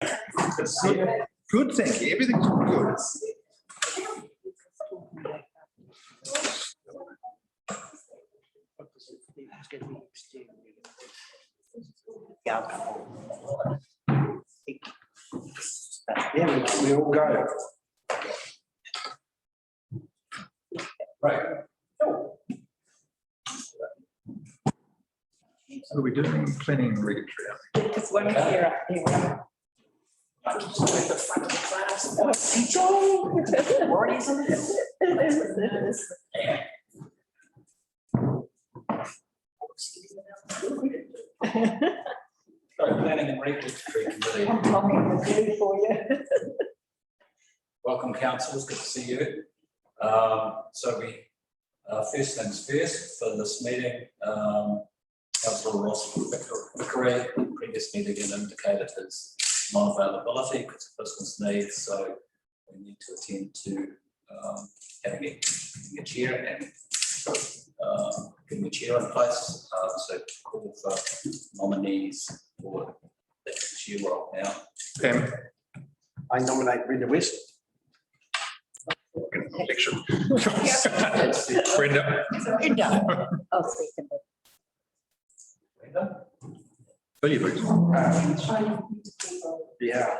Good, thank you. Everything's good. Yeah, we all go. Right. So are we doing planning and regulatory? Just one here up there. Planning and Regulatory Committee. I'm talking the food for you. Welcome, councillors. Good to see you. So we first things first for this meeting. Councillor Ross Vickery, previous meeting, indicated his non-availability because of business needs. So we need to attend to having a chair and getting a chair in place. So call for nominees for that chair role now. Pam, I nominate Brenda West. election. Brenda. Brenda. I'll second it. Billy Boots. Yeah.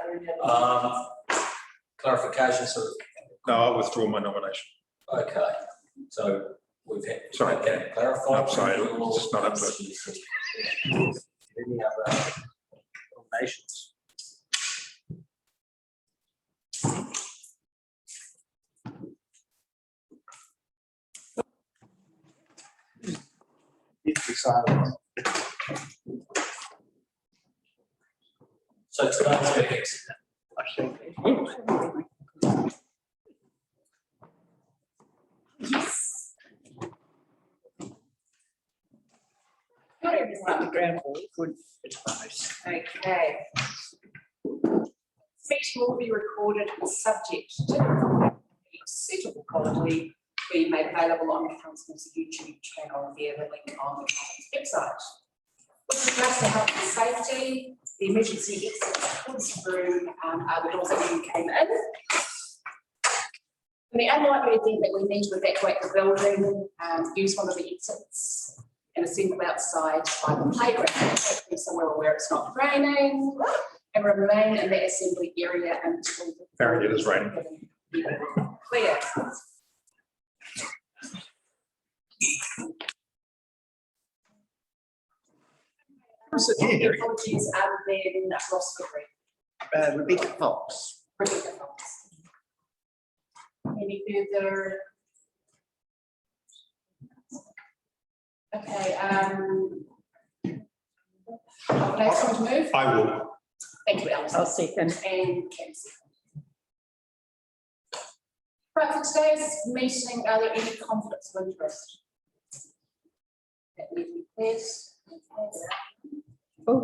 Clarification. So No, I withdraw my nomination. okay. So we've had Sorry. that clarified. I'm sorry, it's just not up to Any other nominations? It's silent. So tonight's meetings. I think. Not everything like the ground ball, good advice. Okay. Meeting will be recorded and subject to suitable quality being made available on the council's YouTube channel via the link on the council's website. With regards to health and safety, the emergency exits towards the room are the doors that you came in. In the unlikely event that we need to evacuate the building, use one of the exits and assemble outside by the playground, hopefully somewhere where it's not raining, and remain in that assembly area until the Apparently it is raining. clear. Apologies other than Ross Vickery. Rebecca Fox. Rebecca Fox. Any further? Okay, next one to move. I will. Thank you, Alison. I'll second. And Kim. Right, for today's meeting, are there any conflicts of interest? That need to be cleared. Oh,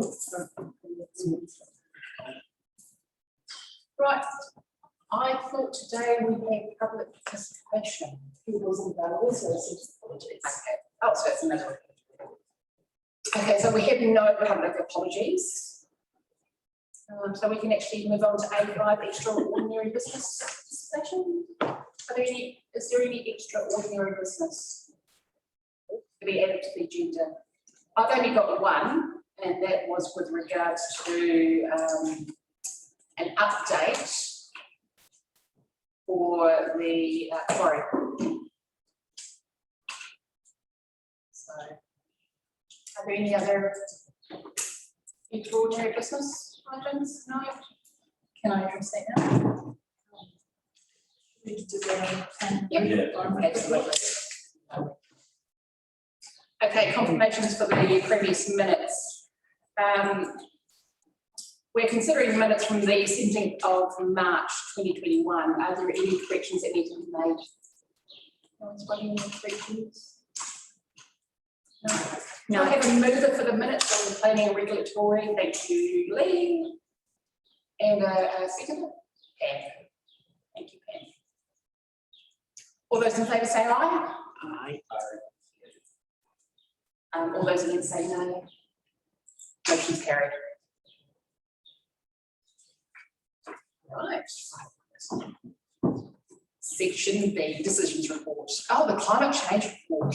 Right, I thought today we had public participation. Who wasn't available, so it's apologies. Okay. Oh, so it's another. Okay, so we have no public apologies. So we can actually move on to A5, extraordinary business participation. Is there any extraordinary business to be added to the agenda? I've only got one, and that was with regards to an update for the quarry. So, are there any other extraordinary business items? No? Can I address that now? Absolutely. Okay, confirmations for the previous minutes. We're considering minutes from the 17th of March 2021. Are there any corrections that need to be made? No one's got any corrections? No. I have a mover for the minutes on the planning and regulatory. Thank you, Lee. And a second, Pam. Thank you, Pam. All those in favour say aye. Aye. All those against say no. Motion's carried. Section B, decisions report. Oh, the climate change report.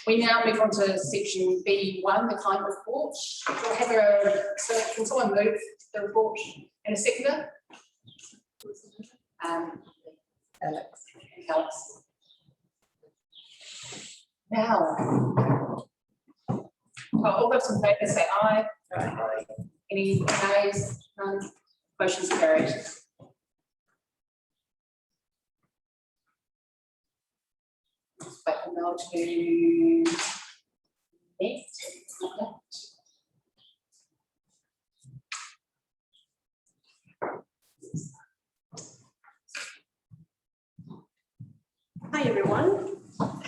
We now move on to section B1, the climate report. Do I have so can someone move the report in a seconder? Alex. Now, all those in favour say aye. Aye. Any nays? None. Motion's carried. Back now to next. Hi everyone.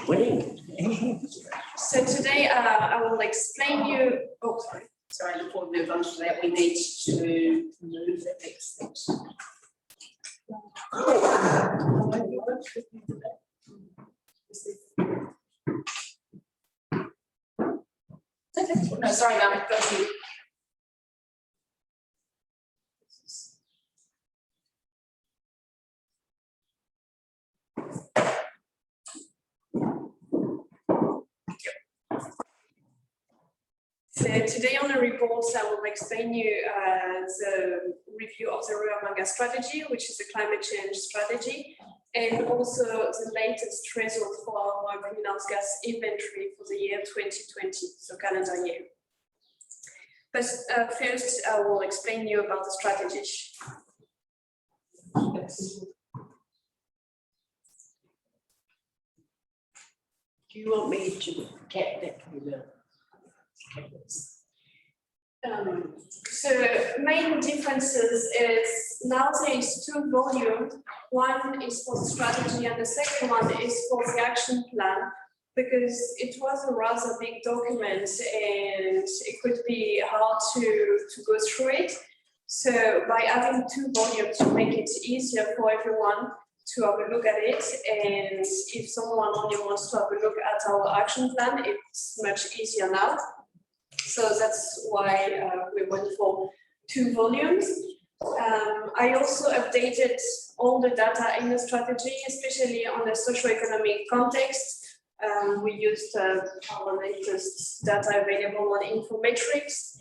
Winning. So today I will explain you. Oh, Sorry, before we move on to that, we need to move the next section. No, sorry, no, got you. So today on the report, I will explain you the review of the Ruamanga strategy, which is a climate change strategy, and also the latest result for our greenhouse gas inventory for the year 2020, so calendar year. But first, I will explain you about the strategy. Do you want me to get that? So main differences is now there is two volumes. One is for the strategy and the second one is for the action plan, because it was a rather big document and it could be hard to go through it. So by having two volumes to make it easier for everyone to have a look at it, and if someone only wants to have a look at our action plan, it's much easier now. So that's why we went for two volumes. I also updated all the data in the strategy, especially on the socioeconomic context. We used our latest data available on Infometrics.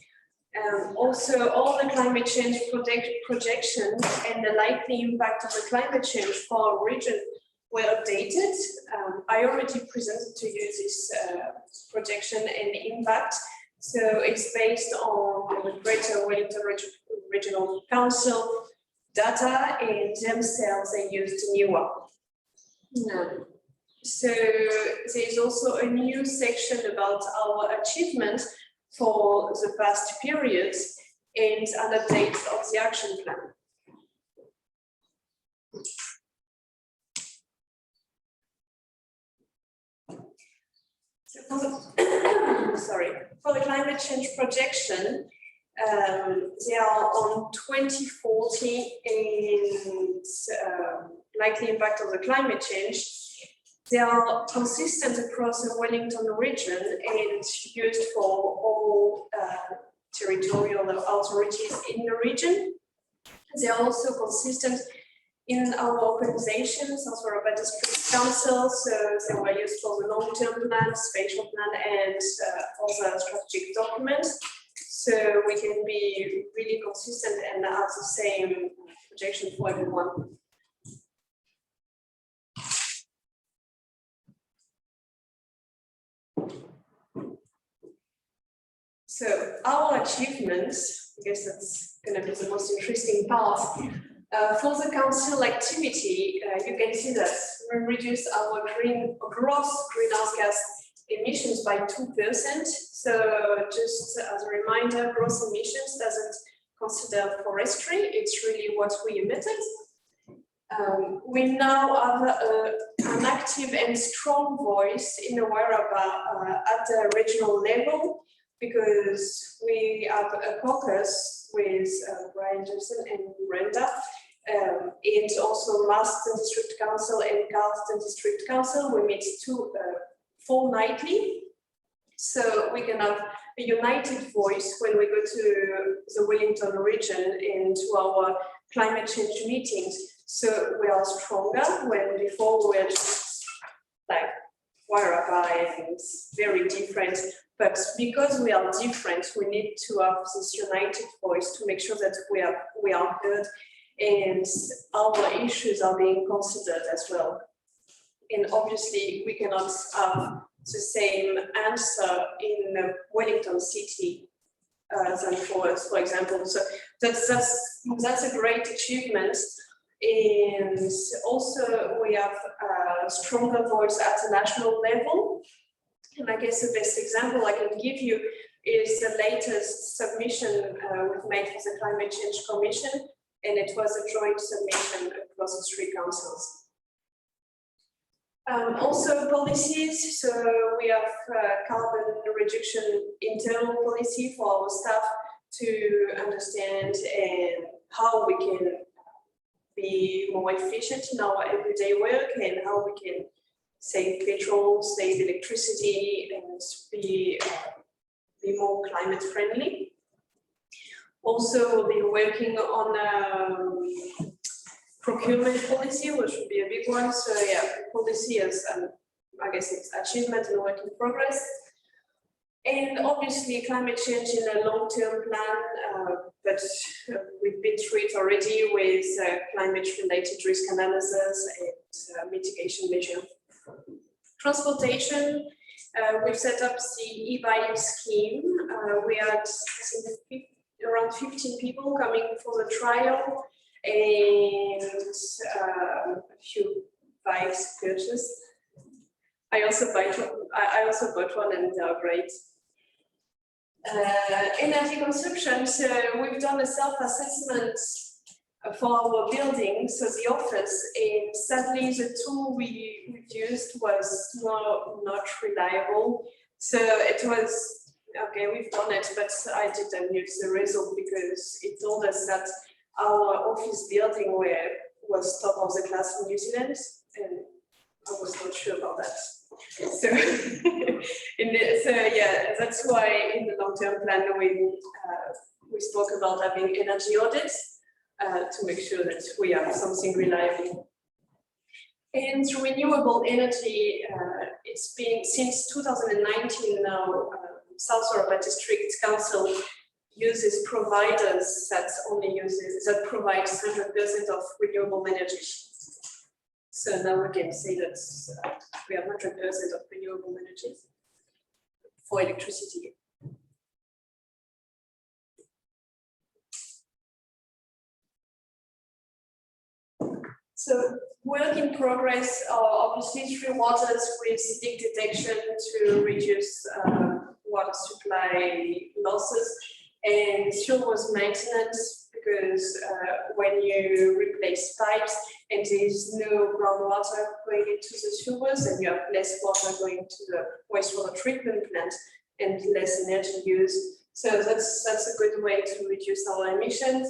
Also, all the climate change projections and the likely impact of the climate change for our region were updated. I already presented to you this projection and impact. So it's based on the Greater Wellington Regional Council data, and themselves they used newer. So there's also a new section about our achievements for the past periods and an update of the action plan. So for the, for the climate change projection, they are on 2040 and likely impact of the climate change. They are consistent across the Wellington region and used for all territorial authorities in the region. They are also consistent in our organizations, as well as district councils, so they were used for the long-term plan, spatial plan, and other strategic documents. So we can be really consistent and have the same projection for everyone. So our achievements, I guess that's going to be the most interesting part. For the council activity, you can see that we reduced our gross greenhouse gas emissions by 2%. So just as a reminder, gross emissions doesn't consider forestry, it's really what we emitted. We now have an active and strong voice in the Wairarapa at the regional level, because we have a caucus with Brian Johnson and Brenda, and also Marston District Council and Carlton District Council. We meet fortnightly, so we can have a united voice when we go to the Wellington region and to our climate change meetings. So we are stronger when before we were just like wire and very different. But because we are different, we need to have this united voice to make sure that we are heard and our issues are being considered as well. And obviously, we cannot have the same answer in Wellington City than for us, for example. So that's a great achievement. And also, we have a stronger voice at the national level. And I guess the best example I can give you is the latest submission we've made for the Climate Change Commission, and it was a joint submission across the 3 councils. Also policies, so we have carbon reduction internal policy for our staff to understand and how we can be more efficient in our everyday work and how we can save petrol, save electricity, and be more climate friendly. Also, we'll be working on procurement policy, which would be a big one. So yeah, policy is, I guess it's achievement and work in progress. And obviously climate change in a long-term plan, but we've been through it already with climate-related risk analysis and mitigation measures. Transportation, we've set up the e-bike scheme. We had around 15 people coming for the trial and a few bikes purchased. I also bought one and they are great. Energy consumption, so we've done a self-assessment for our building, so the office, and sadly the tool we used was not reliable. So it was, okay, we've done it, but I didn't use the result because it told us that our office building was top of the class in New Zealand, and I was not sure about that. So, yeah, that's why in the long-term plan we spoke about having energy audits to make sure that we have something reliable. And renewable energy, it's been since 2019 now. South Europa District Council uses providers that provide 100% of renewable energy. So now we can say that we have 100% of renewable energy for electricity. So work in progress are obviously 3 waters with leak detection to reduce water supply losses, and fuel was maintenance because when you replace pipes and there is no groundwater going into the sewers, and you have less water going to the wastewater treatment plant and less energy use. So that's a good way to reduce our emissions.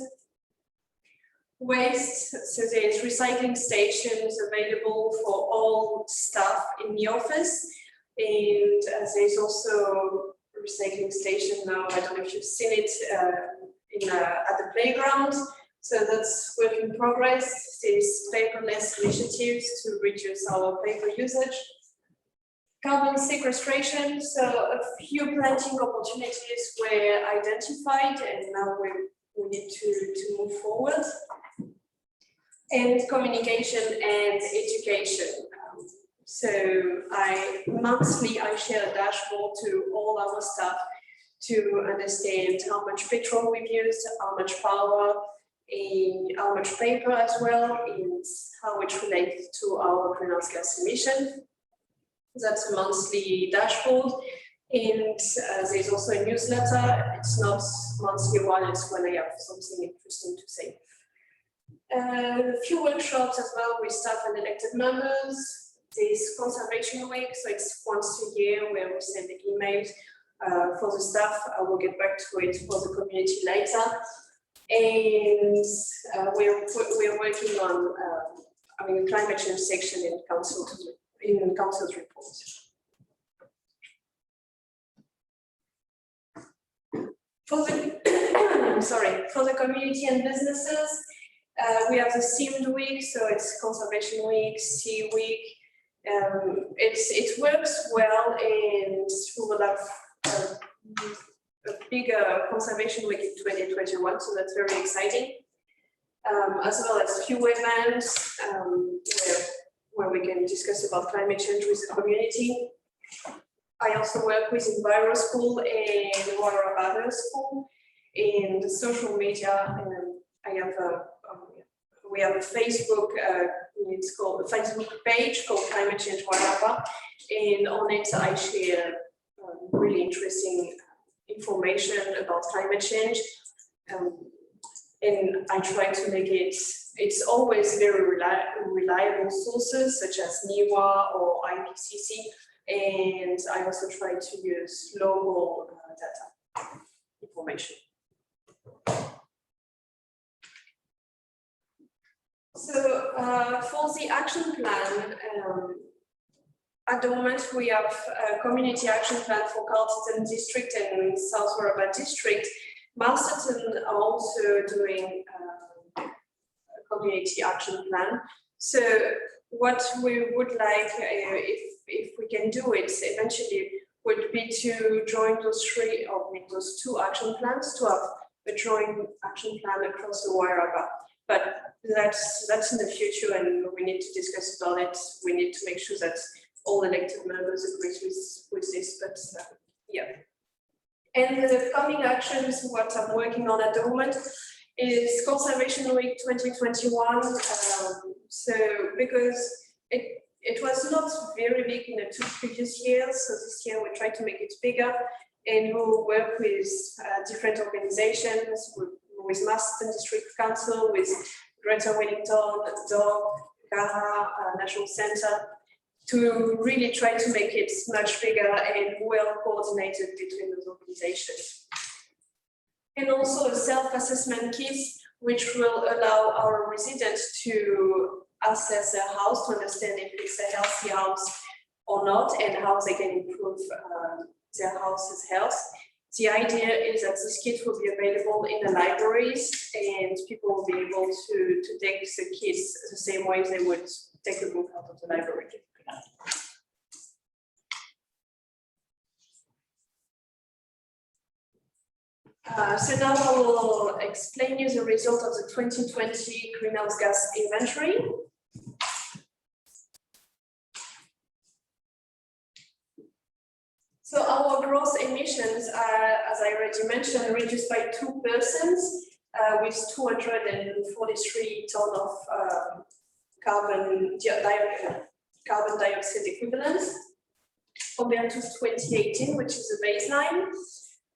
Waste, so there's recycling stations available for all staff in the office, and there's also a recycling station now. I don't know if you've seen it at the playground. So that's work in progress. There's paperless initiatives to reduce our paper usage. Carbon sequestration, so a few planting opportunities were identified, and now we need to move forward. And communication and education. So monthly I share a dashboard to all our staff to understand how much petrol we've used, how much power, and how much paper as well, and how it relates to our greenhouse gas emission. That's a monthly dashboard. And there's also a newsletter. It's not monthly one, it's when I have something interesting to say. A few workshops as well with staff and elected members. There's conservation week, so it's once a year where we send the emails for the staff. I will get back to it for the community later. And we're working on having a climate change section in council's report. For the, sorry, for the community and businesses, we have the themed week, so it's conservation week, sea week. It works well, and we will have a bigger conservation week in 2021, so that's very exciting. As well as few events where we can discuss about climate change with the community. I also work with Enviro School and Water School in the social media. I have we have a Facebook, it's called a Facebook page called Climate Change Waraba, and on it I share really interesting information about climate change. And I try to make it's always very reliable sources such as NIWA or IPCC, and I also try to use local data information. So for the action plan, at the moment we have a community action plan for Carlton District and South Waraba District. Masterton are also doing a community action plan. So what we would like, if we can do it eventually, would be to join those three or those two action plans to have a joint action plan across the Waraba. But that's in the future, and we need to discuss about it. We need to make sure that all elected members agree with this. But yeah. And the coming actions, what I'm working on at the moment, is Conservation Week 2021. So because it was not very big in the 2 previous years, so this year we try to make it bigger, and we'll work with different organizations, with Masterton District Council, with Greater Wellington, DOG, GARA, National Centre, to really try to make it much bigger and well coordinated between those organizations. And also a self-assessment kit, which will allow our residents to assess their house, to understand if it's a healthy house or not, and how they can improve their house's health. The idea is that this kit will be available in the libraries, and people will be able to take the kits the same way they would take a book out of the library. So now I will explain you the result of the 2020 greenhouse gas inventory. So our gross emissions are, as I already mentioned, reduced by 2%, with 243 tons of carbon dioxide equivalents, compared to 2018, which is the baseline.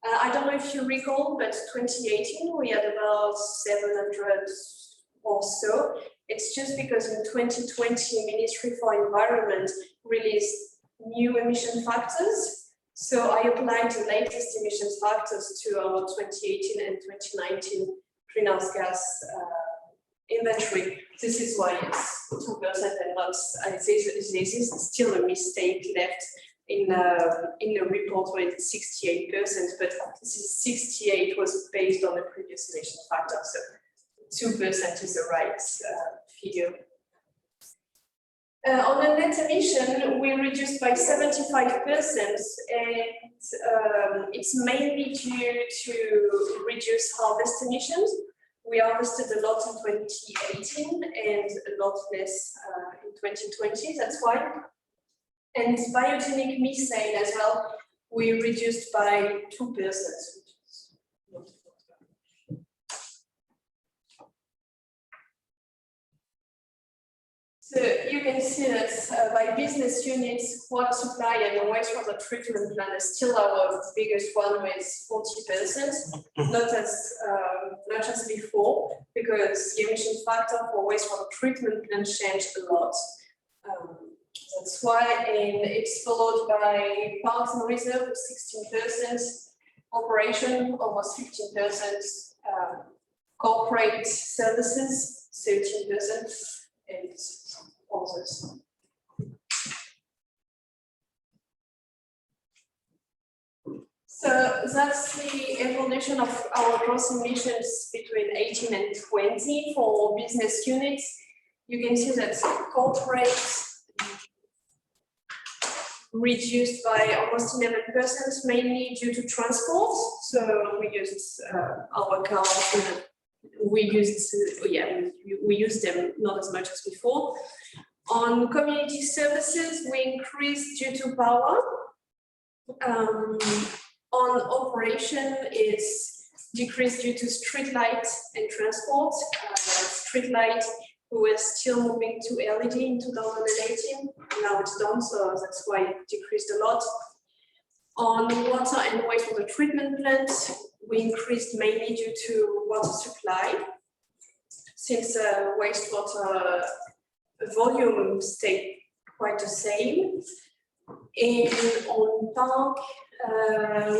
I don't know if you recall, but 2018 we had about 700 or so. It's just because in 2020 Ministry for Environment released new emission factors. So I applied the latest emissions factors to our 2018 and 2019 greenhouse gas inventory. This is why it's 2% and not, I say this is still a mistake left in the report where it's 68%, but this is 68 was based on the previous emission factor, so 2% is the right figure. On the net emission, we reduced by 75%, and it's mainly due to reduced harvest emissions. We harvested a lot in 2018 and a lot less in 2020, that's why. And biogenic methane as well, we reduced by 2%, which is not important. So you can see that by business units, water supply and the wastewater treatment plant is still our biggest one with 40%, not as before, because the emission factor for wastewater treatment plant changed a lot. That's why, and it's followed by parks and reserve with 16%, operation almost 15%, corporate services 13%, and others. So that's the evolution of our gross emissions between 18 and 20 for business units. You can see that corporate reduced by almost 11%, mainly due to transport. So we used our cars, we used them not as much as before. On community services, we increased due to power. On operation, it's decreased due to street light and transport. Street light, we were still moving to LED in 2018. Now it's done, so that's why it decreased a lot. On water and wastewater treatment plants, we increased mainly due to water supply, since wastewater volume stayed quite the same. And on park,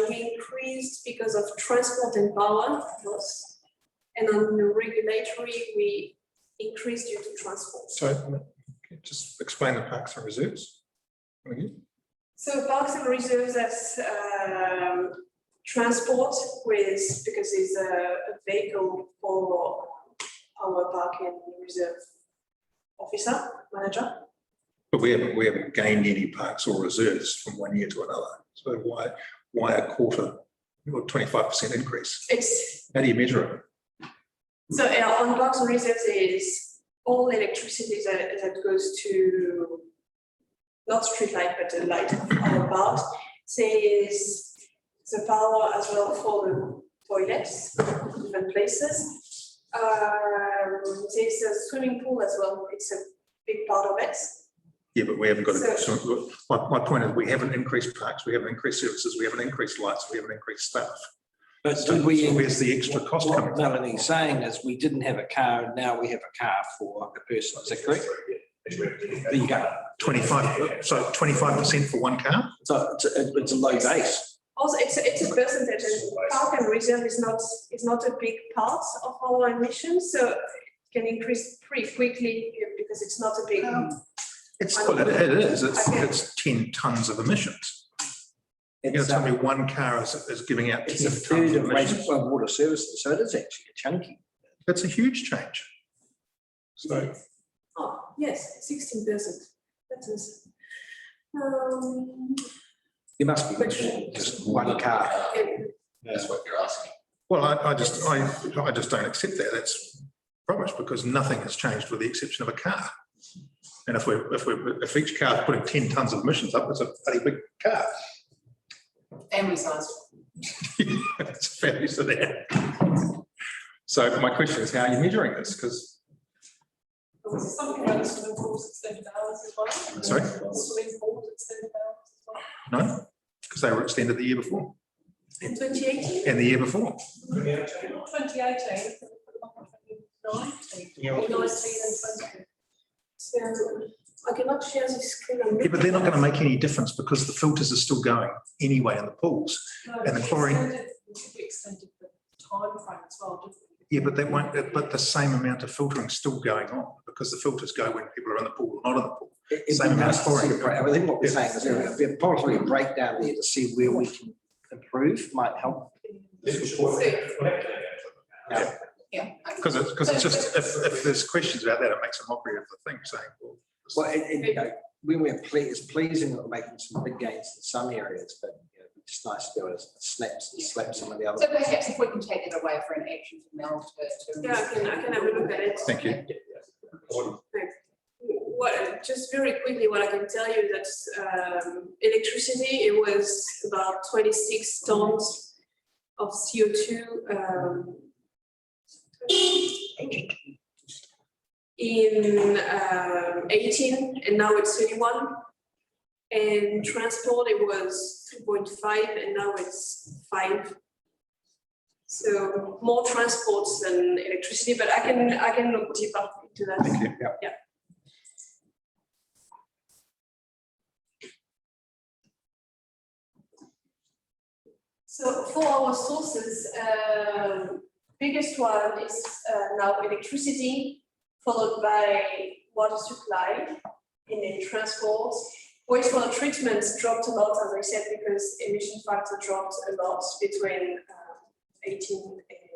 we increased because of transport and power, and on the regulatory, we increased due to transport. So just explain the parks and reserves. So parks and reserves, that's transport with, because it's a vehicle for our park and reserve officer, manager. But we haven't gained any parks or reserves from one year to another. So why a quarter or 25% increase? How do you measure it? So on parks and reserves is all electricity that goes to not street light, but the light of our park. Says the power as well for the toilets, different places. There's a swimming pool as well. It's a big part of it. Yeah, but we haven't got so my point is we haven't increased parks, we haven't increased services, we haven't increased lights, we haven't increased staff. But So did we? where's the extra cost coming What from? Melanie's saying is we didn't have a car and now we have a car for a person. Is that correct? There you go. 25, so 25% for one car? So it's a low base. Also, it's a percentage, and park and reserve is not a big part of our emissions, so it can increase pretty quickly because it's not a big. Well, it is. It's 10 tons of emissions. You're going to tell me one car is giving out 10 It's a tons third of of emissions? water services, so it is actually a chunky. That's a huge change. So Oh, yes, 16%. That is. There must be just one car. That's what you're asking. well, I just don't accept that. That's rubbish because nothing has changed with the exception of a car. And if each car is putting 10 tons of emissions up, it's a pretty big car. Family size. It's fairly so there. So my question is, how are you measuring this? Because Was something around swimming pools extended hours as well? Sorry? Swimming pools extended hours as well? no, because they were extended the year before In 2018? and the year before. 2018, 2019, 20. So I cannot share this screen. Yeah, but they're not going to make any difference because the filters are still going anyway in the pools. And the chlorine- We extended the time frame as well, didn't we? Yeah, but that won't. But the same amount of filtering is still going on because the filters go when people are in the pool or not in the pool. Same amount of chlorine. I think what we're saying is there's probably a breakdown there to see where we can improve might help. Yeah. Because it's just if there's questions about that, it makes a mockery of the thing saying, well, Well, you know, when we're it's pleasing that we're making some big gains in some areas, but you know, it's just nice to be able to slap some of the other. So perhaps if we can take it away for an action from Mel to. Yeah, I can have a look at it. thank you. What, just very quickly, what I can tell you that electricity, it was about 26 tons of CO2 in 18, and now it's 31. And transport, it was 2.5, and now it's 5. So more transports than electricity, but I can look deeper into that. Thank you. Yeah. So for our sources, biggest one is now electricity, followed by water supply, and then transport, Wastewater treatment dropped a lot, as I said, because emission factor dropped a lot between 18 and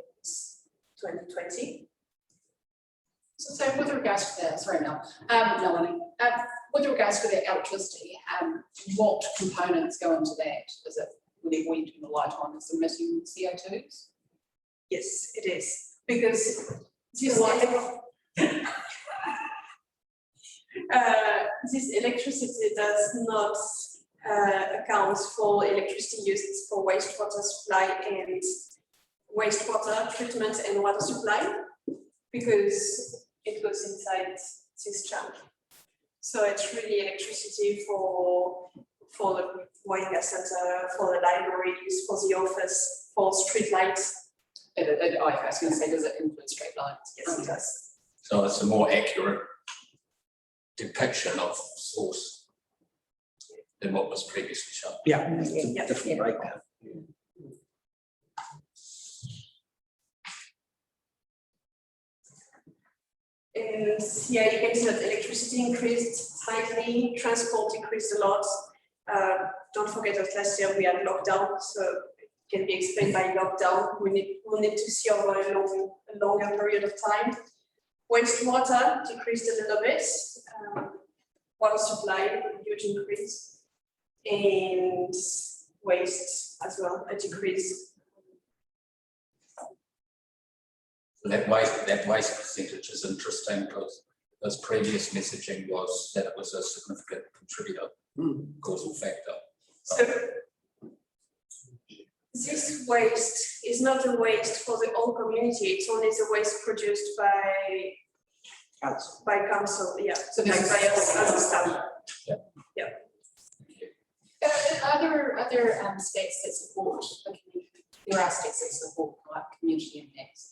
2020. So with regards to that, sorry, Mel, Melanie, with regards to the electricity, what components go into that? Is it whatever we turn the light on is emitting CO2s? Yes, it is, because this electricity does not account for electricity used for wastewater supply and wastewater treatment and water supply, because it goes inside this chunk. So it's really electricity for the Wayne Center, for the libraries, for the office, for street lights. I was going to say, does it include street lights? Yes, it does. So it's a more accurate depiction of source than what was previously shown. Yeah, it's a Yeah. different breakdown. And yeah, you can see that electricity increased slightly, transport increased a lot. Don't forget that last year we had lockdown, so it can be explained by lockdown. We'll need to see over a longer period of time. Wastewater decreased a little bit. Water supply, a huge increase. And waste as well, a decrease. That waste percentage is interesting because previous messaging was that it was a significant contributor, causal factor. So this waste is not a waste for the whole community, it's only the waste produced by council, yeah. So this by us as a staff. Are there states that support the community? There are states that support like community impacts.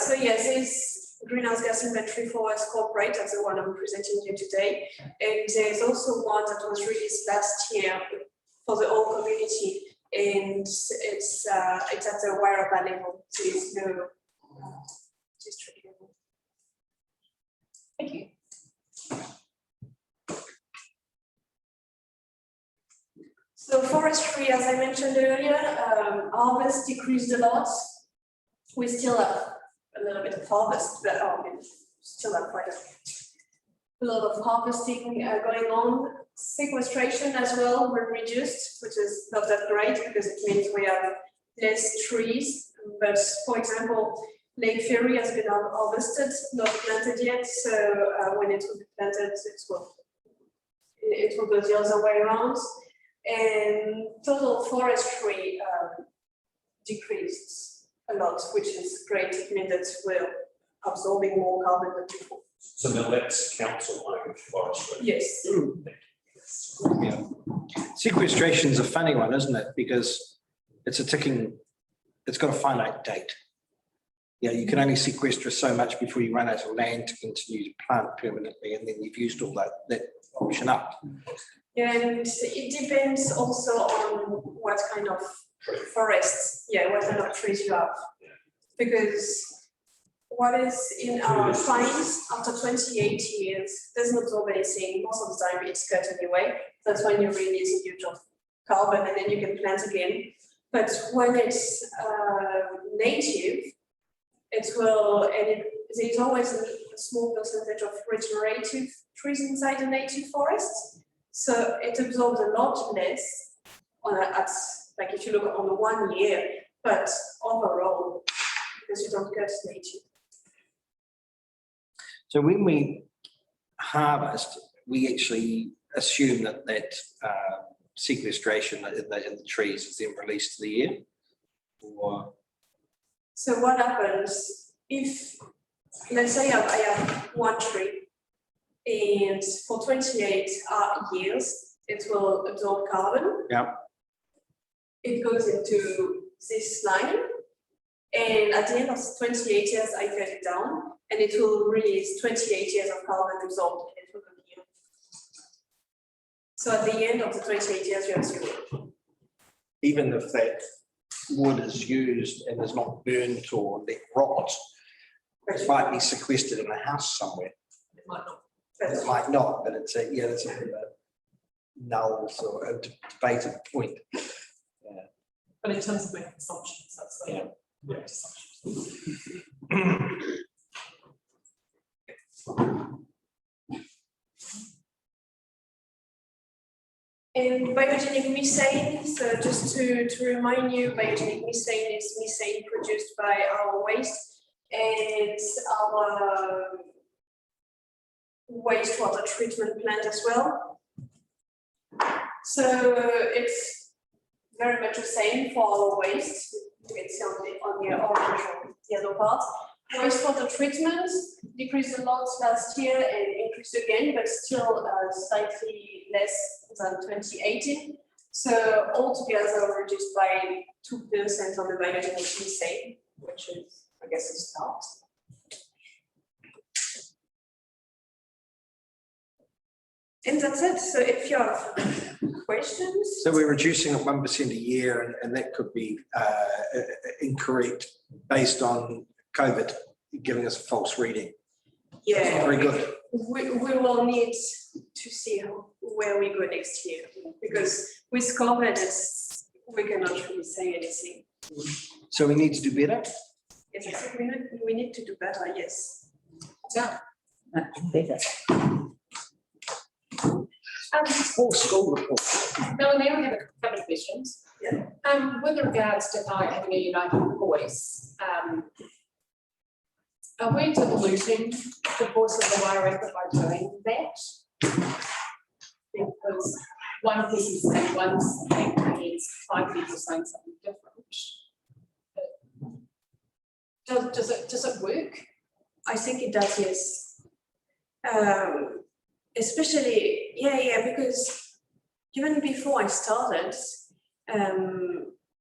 So yes, this greenhouse gas inventory for us corporate, that's the one I'm presenting you today. And there's also one that was released last year for the whole community, and it's at the wearable level, so it's no district level. Thank you. So forestry, as I mentioned earlier, harvest decreased a lot. We still have a little bit of harvest, but still have quite a lot of harvesting going on. Sequestration as well were reduced, which is not that great because it means we have less trees. But for example, Lake Ferry has been harvested, not planted yet. So when it will be planted, it will go the other way around. And total forestry decreased a lot, which is great. It means that we're absorbing more carbon than before. So now that's council owned forestry. Yes. Yeah. Sequestration is a funny one, isn't it? Because it's got a finite date. Yeah, you can only sequester so much before you run out of land to continue to plant permanently, and then you've used all that option up. And it depends also on what kind of forests, what kind of trees you have. Because what is in our pines after 28 years doesn't absorb anything. Most of the time it's cut anyway. That's when you release a huge of carbon and then you can plant again. But when it's native, there's always a small percentage of regenerative trees inside the native forest. So it absorbs a lot less like if you look on the 1 year, but overall, because you don't cut native. So when we harvest, we actually assume that sequestration in the trees is then released to the air? Or... So what happens if, let's say I have one tree, and for 28 years, it will absorb carbon. Yeah. It goes into this line, and at the end of 28 years, I cut it down, and it will release 28 years of carbon absorbed, and it will continue. So at the end of the 28 years, you have zero. Even if that wood is used and is not burnt or let rot, it might be sequestered in a house somewhere. It might not. It might not, but it's a bit of a nulls or a debated point. But in terms of making assumptions, that's the. Yeah. Right assumptions. And biogenic methane, so just to remind you, biogenic methane is methane produced by our waste and our wastewater treatment plant as well. So it's very much the same for our waste. You can see on the orange or yellow part. Wastewater treatment decreased a lot last year and increased again, but still slightly less than 2018. So altogether reduced by 2% on the biogenic methane, which is, I guess, a start. And that's it. So if you have questions. So we're reducing at 1% a year, and that could be incorrect based on COVID giving us a false reading. Yeah, Very good. we will need to see where we go next year, because with COVID, we cannot really say anything. So we need to do better. Yes, we need to do better, yes. Yeah, much better. Full school report. Melanie, I have a couple of questions. Yeah. With regards to having a united voice, are we diluting the voice of the Wairarapa by doing that? Because one person saying one thing against 5 people saying something different. Does it work? I think it does, yes. Especially, because even before I started,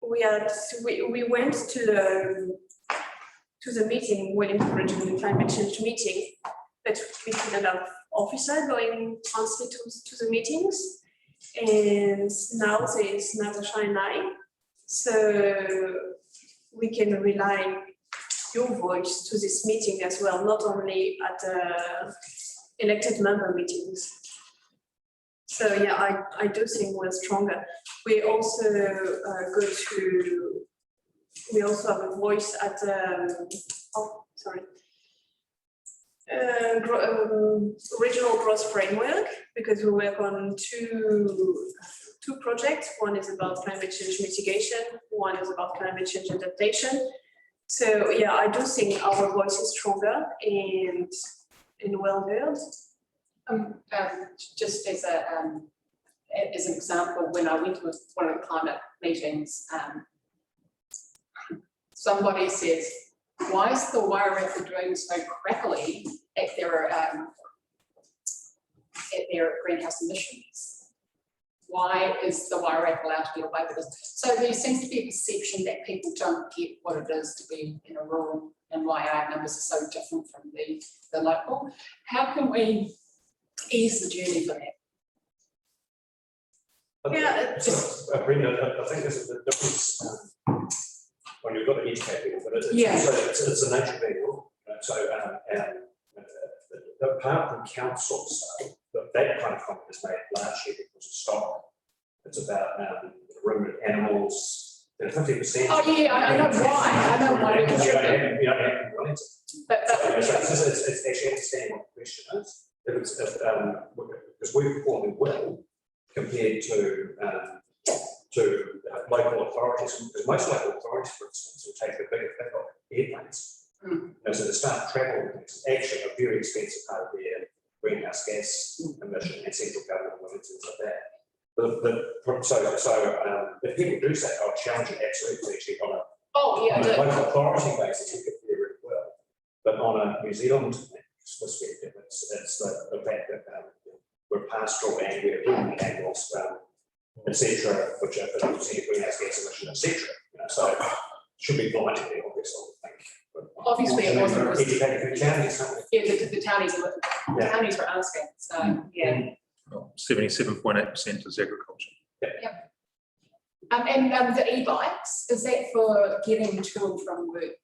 we went to the meeting, Wellington Regional Climate Change meeting, but we didn't have officer going constantly to the meetings. And now there's Natasha and I, so we can rely your voice to this meeting as well, not only at elected member meetings. So yeah, I do think we're stronger. We also we also have a voice at regional growth framework, because we work on two projects. One is about climate change mitigation, one is about climate change adaptation. So yeah, I do think our voice is stronger and well heard. Just as an example, when I went to one of the climate meetings, somebody says, "Why is the Wairarapa doing so crappily at their greenhouse emissions? Why is the Wairarapa allowed to get away with this?" So there seems to be a perception that people don't get what it is to be in a rural, and why our numbers are so different from the local. How can we ease the journey for that? Yeah, Brenda, I think there's a difference when you've got the educate people, but it's a nature manual. So apart from councils, that kind of comment is made largely because of stock. It's about ruminant animals. 50%. Oh yeah, I know why. I know why. But it's actually understanding what the question is. Because we perform well compared to local authorities, because most local authorities, for instance, will take the bigger airplanes. So the start travel is actually a very expensive part of their greenhouse gas emission and central government and things like that. So if people do say, "I'll challenge it," absolutely, actually on a local authority basis, we could do really well. But on a New Zealand perspective, it's the fact that we're pastoral and we're doing animals, etc., which are obviously greenhouse gas emission, etc. So should be blindingly obvious, I think. obviously it wasn't. Educating the counties, Yeah, the townies were asking. So yeah. 77.8% is agriculture. And the e-bikes, is that for getting to and from work,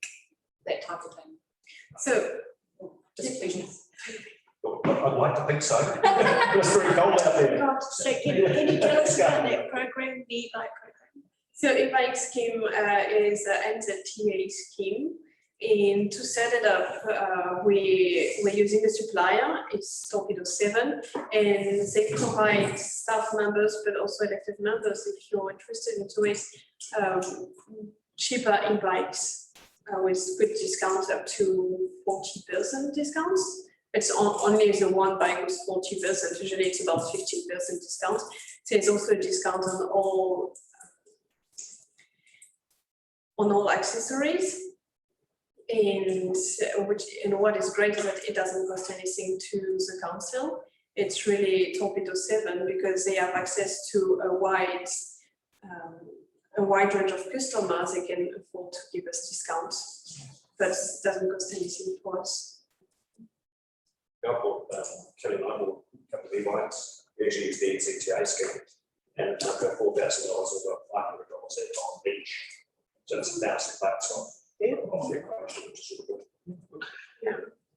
that type of thing? So just please. I I'd like to think so. It's very cold out there. So can you tell us about that program, the like program? So e-bike scheme is an NZTA scheme. And to set it up, we're using a supplier, it's Torpedo 7, and they provide staff members, but also elected members, if you're interested into it, cheaper e-bikes with good discounts up to 40% discounts. It's only the one bike with 40%, usually it's about 15% discount. So there's also a discount on all accessories. And what is great is that it doesn't cost anything to the council. It's really Torpedo 7 because they have access to a wide range of customers. They can afford to give us discounts, but it doesn't cost anything for us. I bought, Kelly and I bought a couple of e-bikes, we actually used the NZTA scheme, and it took $4,000 or $500 on each. So it's $1,000 off. Yeah,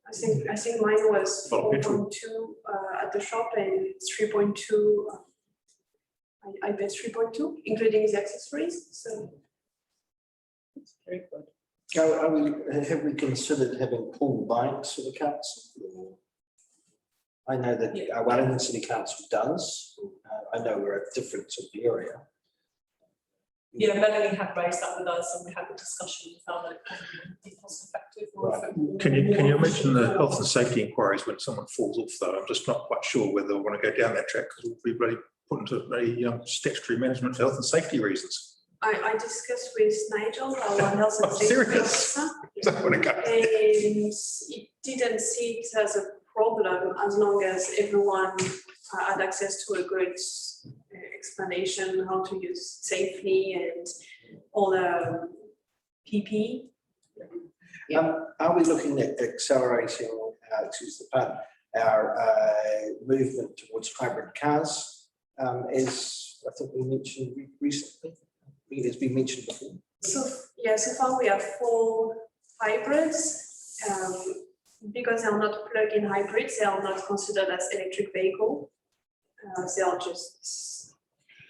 I think mine was 4.2 at the shop and 3.2. I bet 3.2, including the accessories. So It's very good. Have we considered having pool bikes for the council? I know that our Wellington City Council does. I know we're at different sort of area. Yeah, Melanie had raised that with us and we had a discussion and found that it can be cost effective. Can you mention the health and safety inquiries when someone falls off though? I'm just not quite sure whether I want to go down that track because we'll be really put into a statutory management for health and safety reasons. I discussed with Nigel, our health and safety Serious? officer, I want to go. and it didn't see it as a problem as long as everyone had access to a good explanation how to use safely and all the PP. Are we looking at accelerating, excuse the pun, our movement towards hybrid cars? As I think we mentioned recently, it's been mentioned before. So far we have 4 hybrids. Because they are not plug-in hybrids, they are not considered as electric vehicle. They are just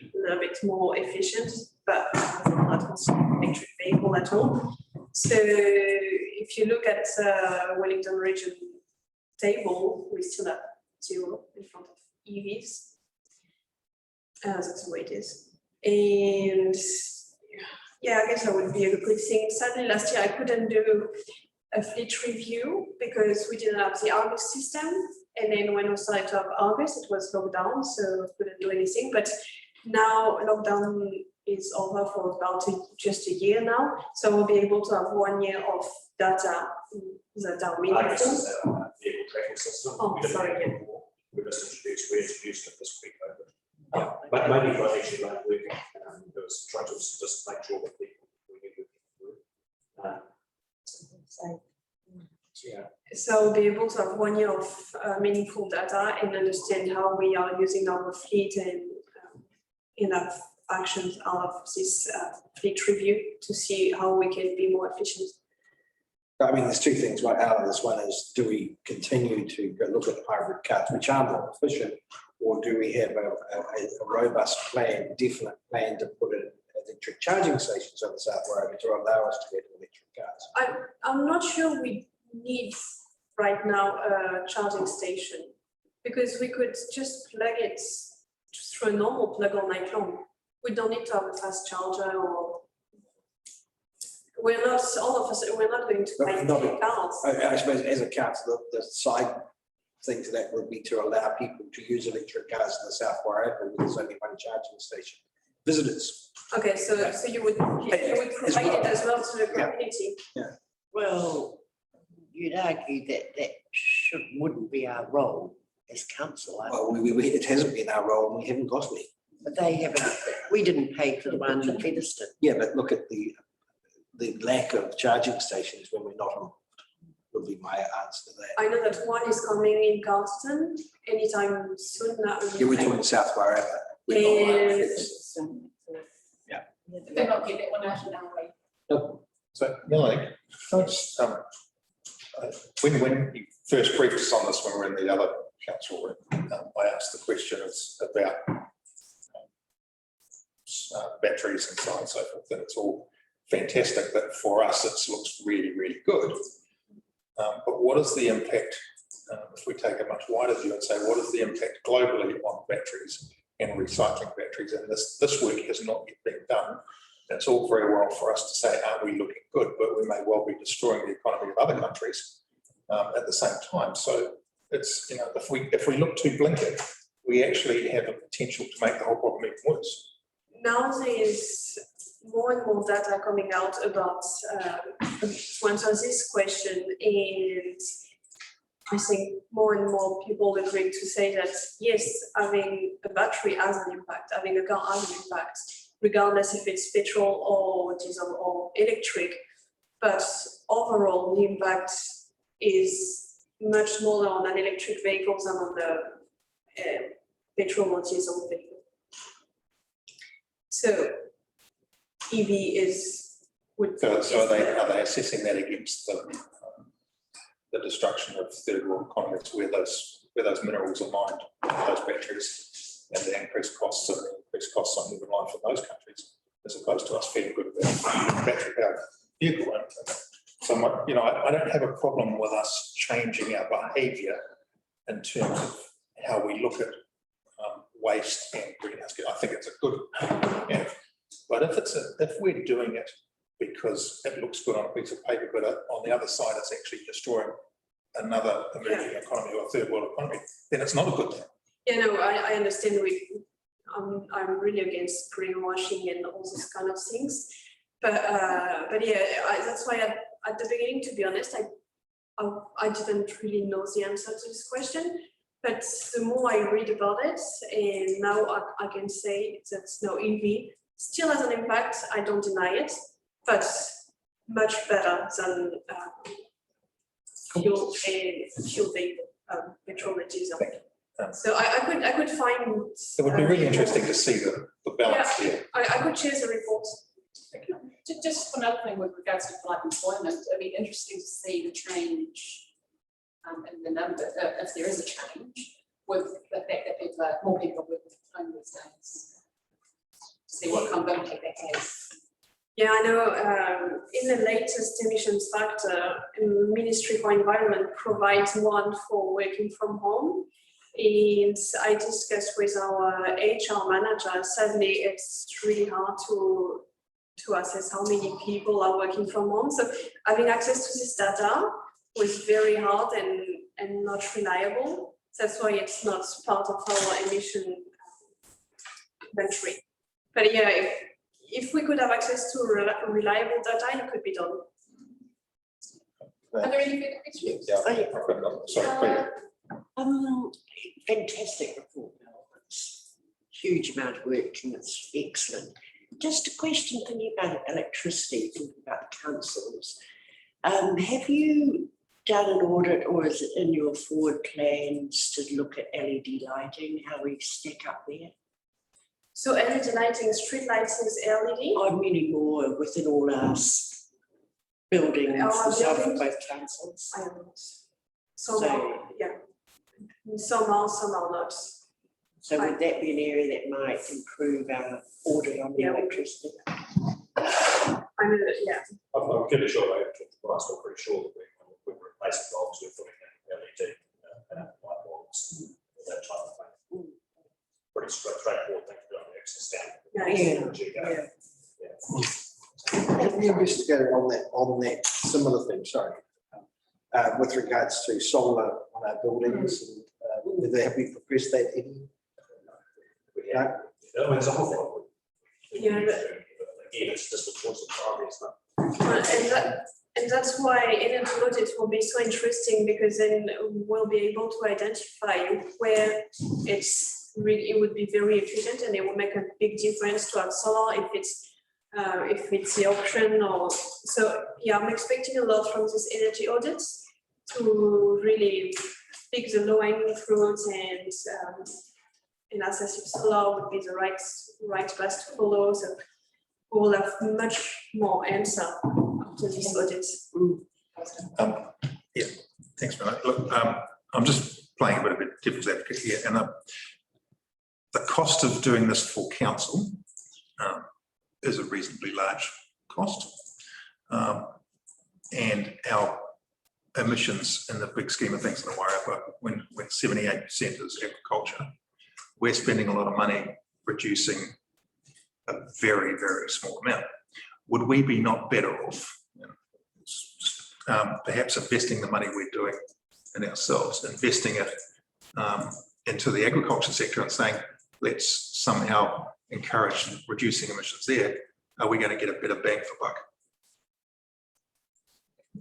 a little bit more efficient, but not considered electric vehicle at all. So if you look at Wellington region table, we still have 0 in front of EVs. That's the way it is. And yeah, I guess that would be a good thing. Sadly, last year I couldn't do a fleet review because we didn't have the Argus system. And then when we started to have Argus, it was locked down, so we couldn't do anything. But now lockdown is over for about just a year now. So we'll be able to have 1 year of data that are meaningful. This is our vehicle tracking system. Oh, We didn't sorry, have it yeah. before. We introduced it this week. Yeah, but maybe for actually like working, it was trying to just make sure that we knew what yeah. So we'll be able to have 1 year of meaningful data and understand how we are using our fleet and enough actions out of this fleet review to see how we can be more efficient. I mean, there's 2 things right out of this. One is, do we continue to look at hybrid cars, which are more efficient, or do we have a robust plan, definite plan to put in electric charging stations on the South Road to allow us to get electric cars? I'm not sure we need right now a charging station because we could just plug it just through a normal plug all night long. We don't need to have a fast charger or we're not, all of us, we're not going to buy cars. I suppose as a council, the side thing to that would be to allow people to use electric cars in the South Wairarapa where there's only one charging station. Visitors. Okay, so you would provide it as well to the community. Yeah. Well, you'd argue that wouldn't be our role as council. Well, it hasn't been our role and we haven't got any. But they haven't, we didn't pay for the one in Featherston. Yeah, but look at the lack of charging stations when we're not on, would be my answer to that. I know that one is coming in Carlton anytime soon. Yeah, we're talking South Wairarapa. Yeah. They're not getting that one out of our way. No. So, Melanie, can I just, when you first briefed us on this when we were in the other Council, I asked the question about batteries and so on and so forth, and it's all fantastic, but for us it looks really, really good. But what is the impact, if we take a much wider view and say, what is the impact globally on batteries and recycling batteries? And this work has not yet been done. It's all very well for us to say, are we looking good? But we may well be destroying the economy of other countries at the same time. So it's, you know, if we look too blinkered, we actually have a potential to make the whole problem even worse. Now there is more and more data coming out about to answer this question, and I think more and more people agree to say that yes, having a battery has an impact, having a car has an impact, regardless if it's petrol or diesel or electric. But overall, the impact is much smaller on an electric vehicle than on the petrol or diesel vehicle. So EV would. So are they assessing that against the destruction of third world economies where those minerals are mined, those batteries, and the increased costs on human life in those countries, as opposed to us feeling good about battery powered vehicle? So I don't have a problem with us changing our behaviour in terms of how we look at waste and greenhouse gas. I think it's a good, but if we're doing it because it looks good on a piece of paper, but on the other side it's actually destroying another emerging economy or third world economy, then it's not a good thing. Yeah, no, I understand. I'm really against greenwashing and all those kind of things, but yeah, that's why at the beginning, to be honest, I didn't really know the answer to this question. But the more I read about it, and now I can say that no, EV still has an impact. I don't deny it, but much better than fuel vehicle, petrol and diesel. So I could find. It would be really interesting to see the balance here. I could share the report. Thank you. Just another thing with regards to like employment, it'd be interesting to see the change in the number, if there is a change, with the fact that more people work from home these days. See what kind of impact that has. Yeah, I know in the latest emissions factor, Ministry for Environment provides one for working from home. And I discussed with our HR manager, sadly, it's really hard to assess how many people are working from home. So having access to this data was very hard and not reliable. That's why it's not part of our emission inventory. But yeah, if we could have access to reliable data, it could be done. Are there any further questions? Sorry. Fantastic report, Mel. It's a huge amount of work and it's excellent. Just a question thinking about electricity, thinking about councils. Have you done an audit, or is it in your forward plans to look at LED lighting, how we stack up there? So LED lighting, street lights is LED? I'm meaning more within all our buildings, for both councils. I am not. So yeah, some are not. So would that be an area that might improve our audit on the electricity? I'm pretty sure we're pretty sure that we're replacing bulbs, we're putting in LED light bulbs, that type of thing. Pretty straightforward thing to do on the access stand. Have you investigated on that similar thing, with regards to solar on our buildings, and have we progressed that any? Yeah, there's a whole lot. Yeah, but again, it's just a choice of priorities. And that's why energy audit will be so interesting, because then we'll be able to identify where it would be very efficient and it will make a big difference to have solar if it's the option. Or so yeah, I'm expecting a lot from this energy audits to really pick the low-hanging fruits and assess if solar would be the right path to follow. So we will have much more answer to these audits. Yeah, thanks, Mel. Look, I'm just playing a bit of a devil's advocate here, and the cost of doing this for council is a reasonably large cost, and our emissions in the big scheme of things in the Wairarapa, when 78% is agriculture, we're spending a lot of money reducing a very, very small amount. Would we be not better off, perhaps investing the money we're doing in ourselves, investing it into the agriculture sector and saying, let's somehow encourage reducing emissions there? Are we going to get a better bang for buck?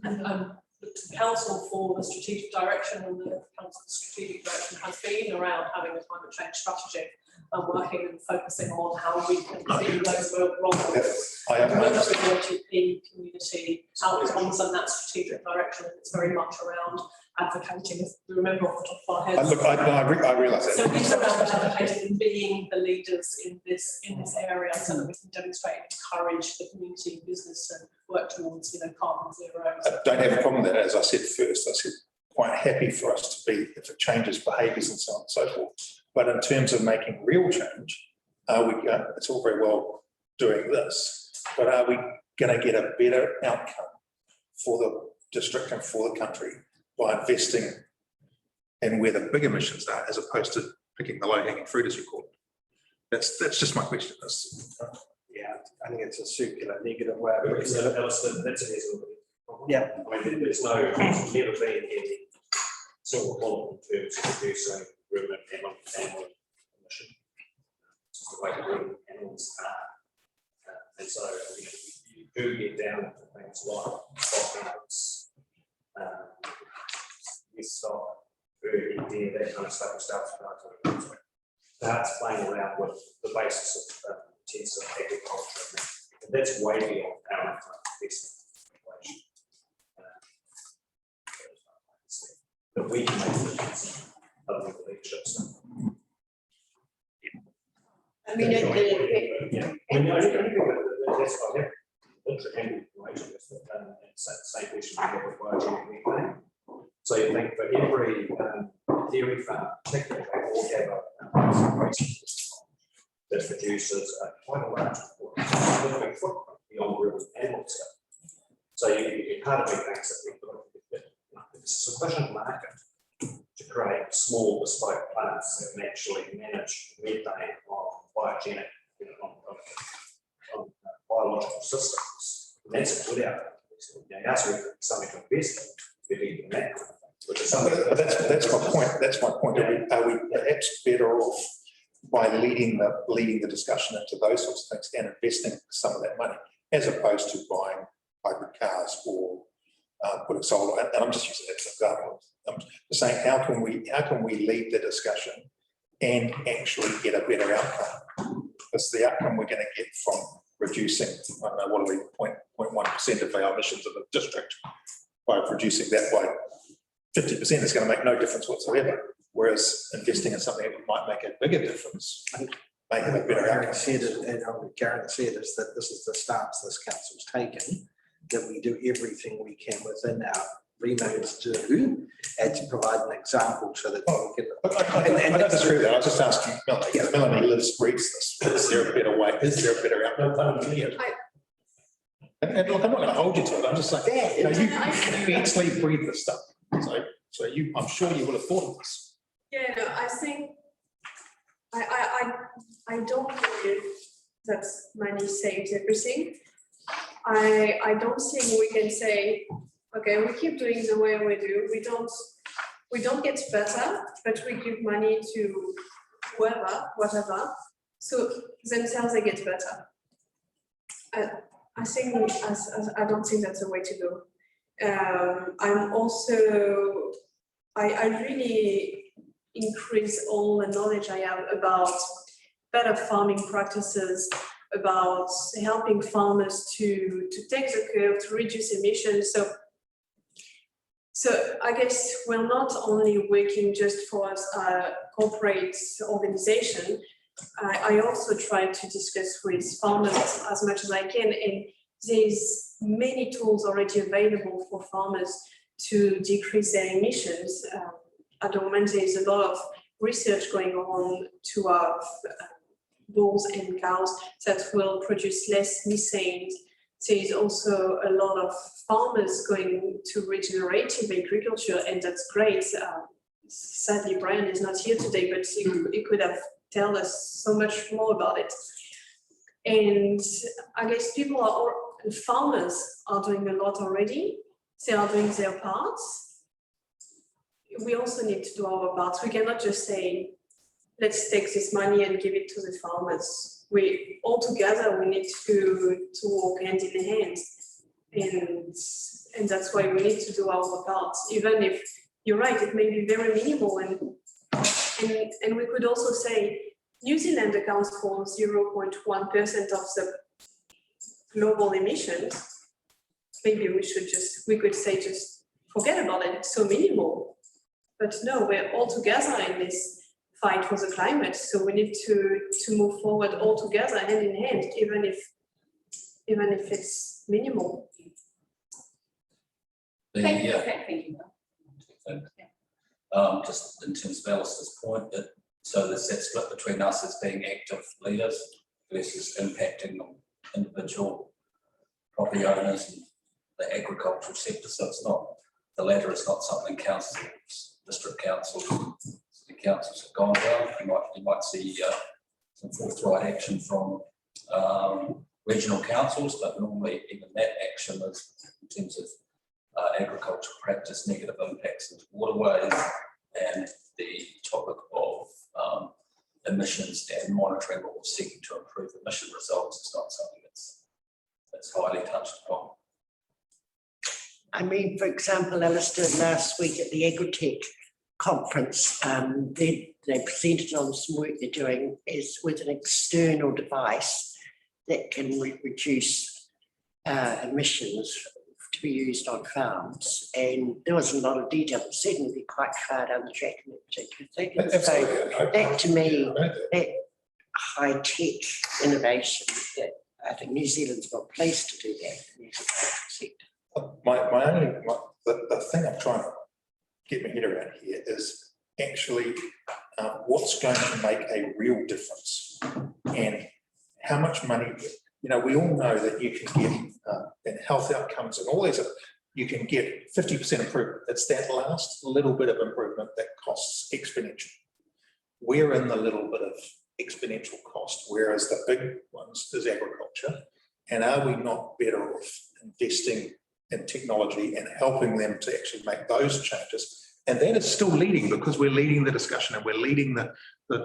And the council for the strategic direction, and the council's strategic direction has been around having a climate change strategy and working and focusing on how we can see those roles. Work with the GP community outcomes and that strategic direction. It's very much around advocating, if we remember off the top of our heads. Look, I realise that. So it's around advocating and being the leaders in this area, so that we can demonstrate and encourage the community, business, and work towards, carbon zero. I don't have a problem with that. As I said first, I said quite happy for us to be, if it changes behaviours and so on and so forth. But in terms of making real change, it's all very well doing this, but are we going to get a better outcome for the district and for the country by investing in where the big emissions are, as opposed to picking the low-hanging fruit, as you call it? That's just my question. Yeah, I think it's a circular negative way of That's looking at it. Yeah. I mean, there's never been any silver bullet in terms of reducing ruminant animal emission. It's just the way the ruminant animals are. And so you do get down to things like stock counts, stock, food, deer, that kind of stuff, starts playing around with the basis of intensive agriculture, and that's way beyond our investment situation. But we can make the difference other than the leadership stuff. I mean, Yeah, I think that's what I have. Interesting information, it's the same question we have with biogenic. So you think for every dairy farm, particularly, they all have a waste that produces quite a large footprint beyond rural animal stuff. So part of me thinks that we've got a sufficient market to create small bespoke plants that can actually manage methane on biogenic, on biological systems. And that's a good outcome. That's something to invest in. That's my point. That's my point. Are we perhaps better off by leading the discussion into those sorts of things and investing some of that money, as opposed to buying hybrid cars or putting solar? And I'm just using that as an example. I'm just saying, how can we lead the discussion and actually get a better outcome? Because the outcome we're going to get from reducing, I don't know, what are we, 0.1% of our emissions of the district, by reducing that by 50% is going to make no difference whatsoever. Whereas investing in something that might make a bigger difference, may have a better outcome. Garen said is that this is the stance this council's taken, that we do everything we can within our remit to do, and to provide an example so that we can. I don't disagree with that. I was just asking Melanie, because Melanie lives, breathes this. Is there a better way? Is there a better outcome? And look, I'm not going to hold you to it. I'm just saying, you eat, sleep, breathe this stuff. So I'm sure you would have thought of this. Yeah, no, I think I don't believe that money saves everything. I don't think we can say, okay, we keep doing the way we do. We don't get better, but we give money to whoever, whatever. So themselves they get better. I think I don't think that's the way to go. I'm also I really increase all the knowledge I have about better farming practices, about helping farmers to take the curve, to reduce emissions. So I guess we're not only working just for a corporate organization. I also try to discuss with farmers as much as I can, and there's many tools already available for farmers to decrease their emissions. at the moment there is a lot of research going on to have bulls and cows that will produce less methane. There is also a lot of farmers going to regenerative agriculture, and that's great. Sadly, Brian is not here today, but he could have told us so much more about it. And I guess farmers are doing a lot already. They are doing their parts. We also need to do our parts. We cannot just say, let's take this money and give it to the farmers. We all together, we need to work hand in hand. And that's why we need to do our parts, even if you're right, it may be very minimal. And we could also say, New Zealand accounts for 0.1% of the global emissions. Maybe we could say just forget about it, it's so minimal. But no, we're all together in this fight for the climate. So we need to move forward all together, hand in hand, even if it's minimal. Thank you. Just in terms of Alistair's point, so there's that split between us as being active leaders versus impacting on individual property owners and the agricultural sector. So it's not, the latter is not something councils, district councils, city councils have gone down. You might see some forthright action from regional councils, but normally even that action is in terms of agricultural practice, negative impacts into waterways, and the topic of emissions and monitoring or seeking to improve emission results is not something that's highly touched upon. I mean, for example, Alistair, last week at the Agritech conference, they presented on some work they're doing is with an external device that can reduce emissions to be used on farms. And there was a lot of detail, but certainly quite far down the track in that particular thing. So that to me, that high-tech innovation, that I think New Zealand's got a place to do that in the agricultural sector. The thing I'm trying to get my head around here is actually what's going to make a real difference and how much money. You know, we all know that you can get in health outcomes and all these, you can get 50% improvement. It's that last little bit of improvement that costs exponential. We're in the little bit of exponential cost, whereas the big ones is agriculture. And are we not better off investing in technology and helping them to actually make those changes? And that is still leading, because we're leading the discussion and we're leading the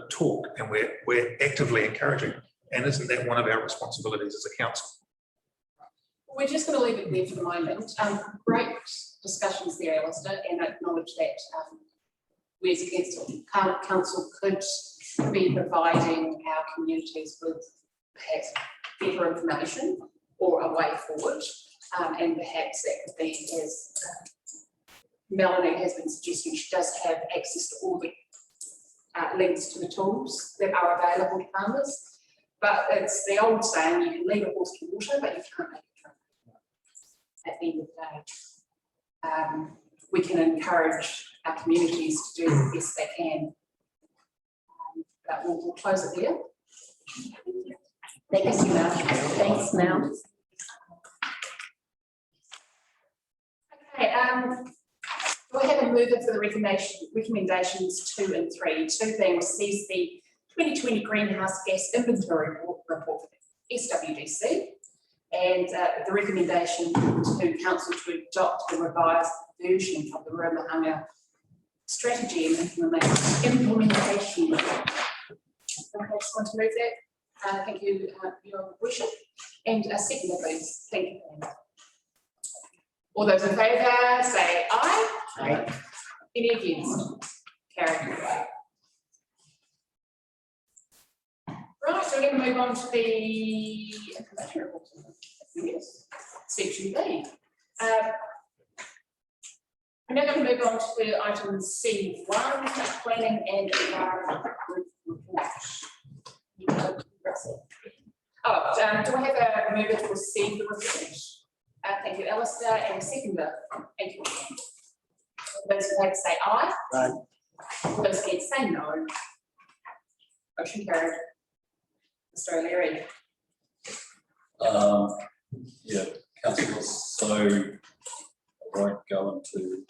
talk, and we're actively encouraging. And isn't that one of our responsibilities as a council? We're just going to leave it there for the moment. Great discussions there, Alistair, and I acknowledge that we as a council could be providing our communities with perhaps better information or a way forward, and perhaps that could be, as Melanie has been suggesting, she does have access to all the links to the tools that are available to farmers. But it's the old saying, you can lead a horse to water, but you can't make it drink. At the end of the day, we can encourage our communities to do the best they can. But we'll close it there. Thanks, Mel. Thanks, Mel. Okay, we have a mover for the recommendations 2 and 3. 2 being receives the 2020 greenhouse gas inventory report for the SWDC, and the recommendation to council to adopt the revised version of the Ruramahanga strategy and implementation. I just want to move that. Thank you, Your Worship. And a seconder, please. Thank you. All those in favour say aye. Aye. Any against? Carried. Right, so we're going to move on to the information report. Yes, section B. We're now going to move on to item C1, planning and environment report. Oh, do I have a mover to receive the report? Thank you, Alistair, and a seconder. Thank you. Those who have to say aye. Aye. All those against say no. Motion carried. Mr. O'Leary. Yeah, councillors, so I won't go into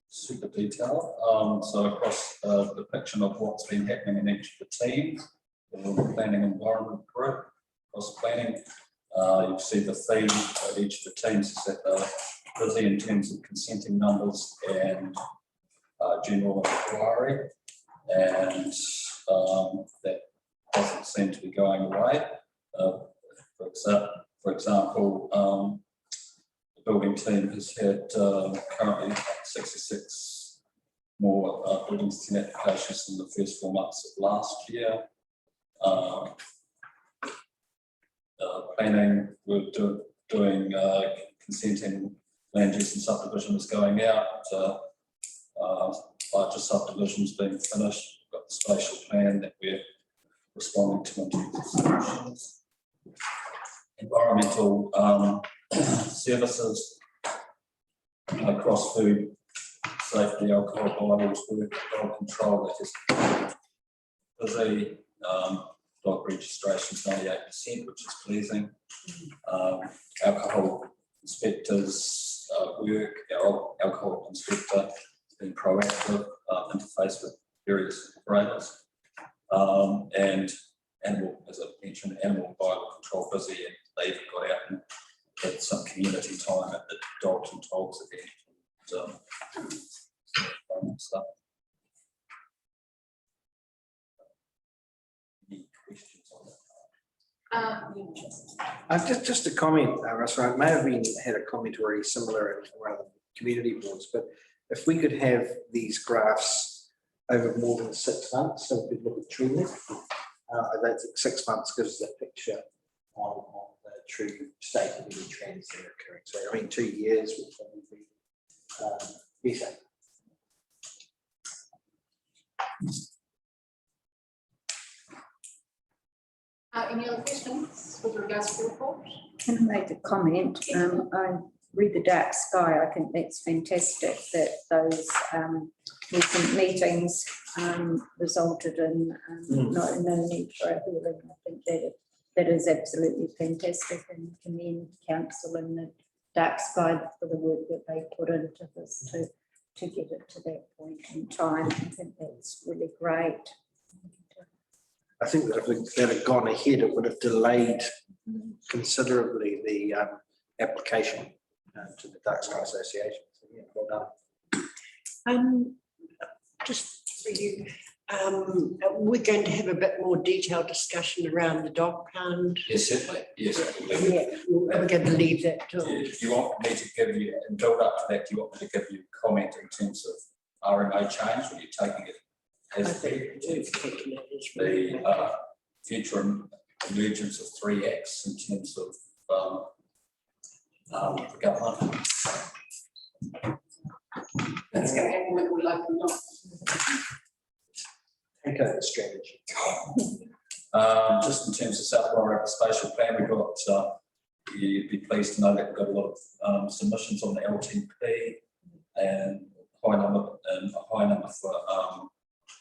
super detail. So across the depiction of what's been happening in each of the teams, the planning environment group, across planning, you'll see the theme of each of the teams is that they're busy in terms of consenting numbers and general inquiry, and that doesn't seem to be going away. For example, the building team has had currently 66 more building consent applications in the first 4 months of last year. Planning, we're doing consenting land use and subdivision is going out. Larger subdivisions being finished. We've got the spatial plan that we're responding to in terms of solutions. Environmental services across food safety, alcohol, bylaws, work, dog control, that is busy. Dog registration is 98%, which is pleasing. Alcohol inspectors work, our alcohol inspector has been proactive, interface with various operators, and animal, as I mentioned, animal bylaw control busy, and they even got out and had some community time at the dogs and dogs event and stuff. Any questions on that? Just a comment, Russell. I may have had a comment already similar in one of the community boards, but if we could have these graphs over more than 6 months, so we could look at trending. That's 6 months gives us a picture on the true state of any trends that are occurring. So I mean, 2 years would probably be better. Any other questions with regards to the report? Can I make a comment? I read the dark sky. I think that's fantastic that those recent meetings resulted in no need for a hearing. I think that is absolutely fantastic, and commend council and the dark sky for the work that they put into this to get it to that point in time. I think that's really great. I think that if that had gone ahead, it would have delayed considerably the application to the Dark Sky Association. So, yeah, well done. Just for you, we're going to have a bit more detailed discussion around the dog pound. Yes, certainly. Yes. Yeah, we're going to leave that till. If you want me to give you, and build up to that, do you want me to give you a comment in terms of RMA change, or are you taking it as the future emergence of 3X in terms of the government? That's going to happen whether we like it or not. Take over the strategy. Just in terms of South Warrior spatial plan, we've got, you'd be pleased to know that we've got a lot of submissions on the LTP, and a high number for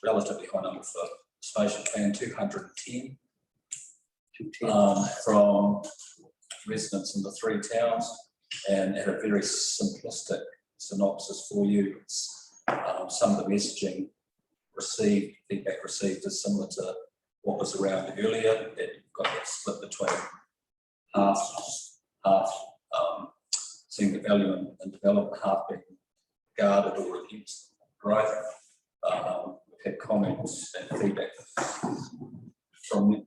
relatively high number for spatial plan, 210 from residents in the 3 towns. And at a very simplistic synopsis for you, it's, some of the messaging feedback received is similar to what was around earlier, that you've got that split between half seeing the value in development, half being guarded or against growth. We've had comments and feedback from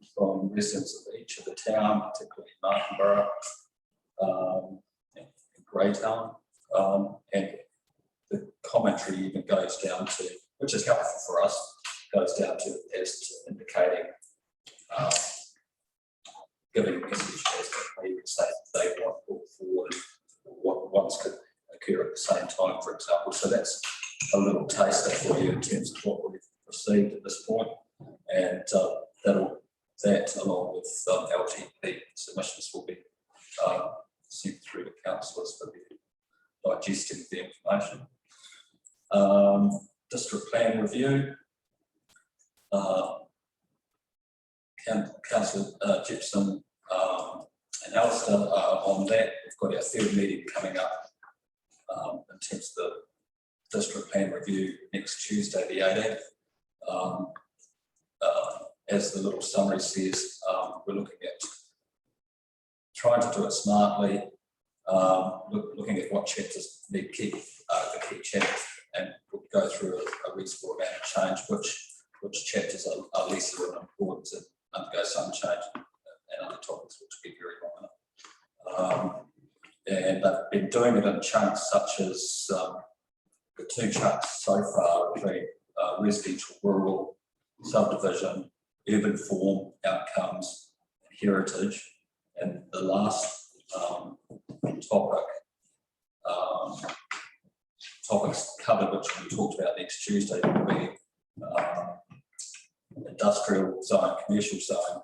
residents of each of the town, particularly Martinborough and Greytown, and the commentary even goes down to, which is helpful for us, goes down to as to indicating, giving a message as to how you can say they want to put forward what ones could occur at the same time, for example. So that's a little taster for you in terms of what we've received at this point, and that along with LTP submissions will be sent through to councillors for the digesting of the information. district plan review. Councillor Gibson and Alistair on that. We've got our third meeting coming up in terms of the district plan review next Tuesday, the 18th. As the little summary says, we're looking at trying to do it smartly, looking at what chapters need the key chapters, and we'll go through a reasonable amount of change, which chapters are lesser and important to undergo some change, and other topics which will be very minor. And they've been doing it in chunks, such as the 2 chunks so far have been residential, rural, subdivision, urban form, outcomes, heritage, and the last topics covered, which we talked about next Tuesday, will be industrial zone, commercial zone,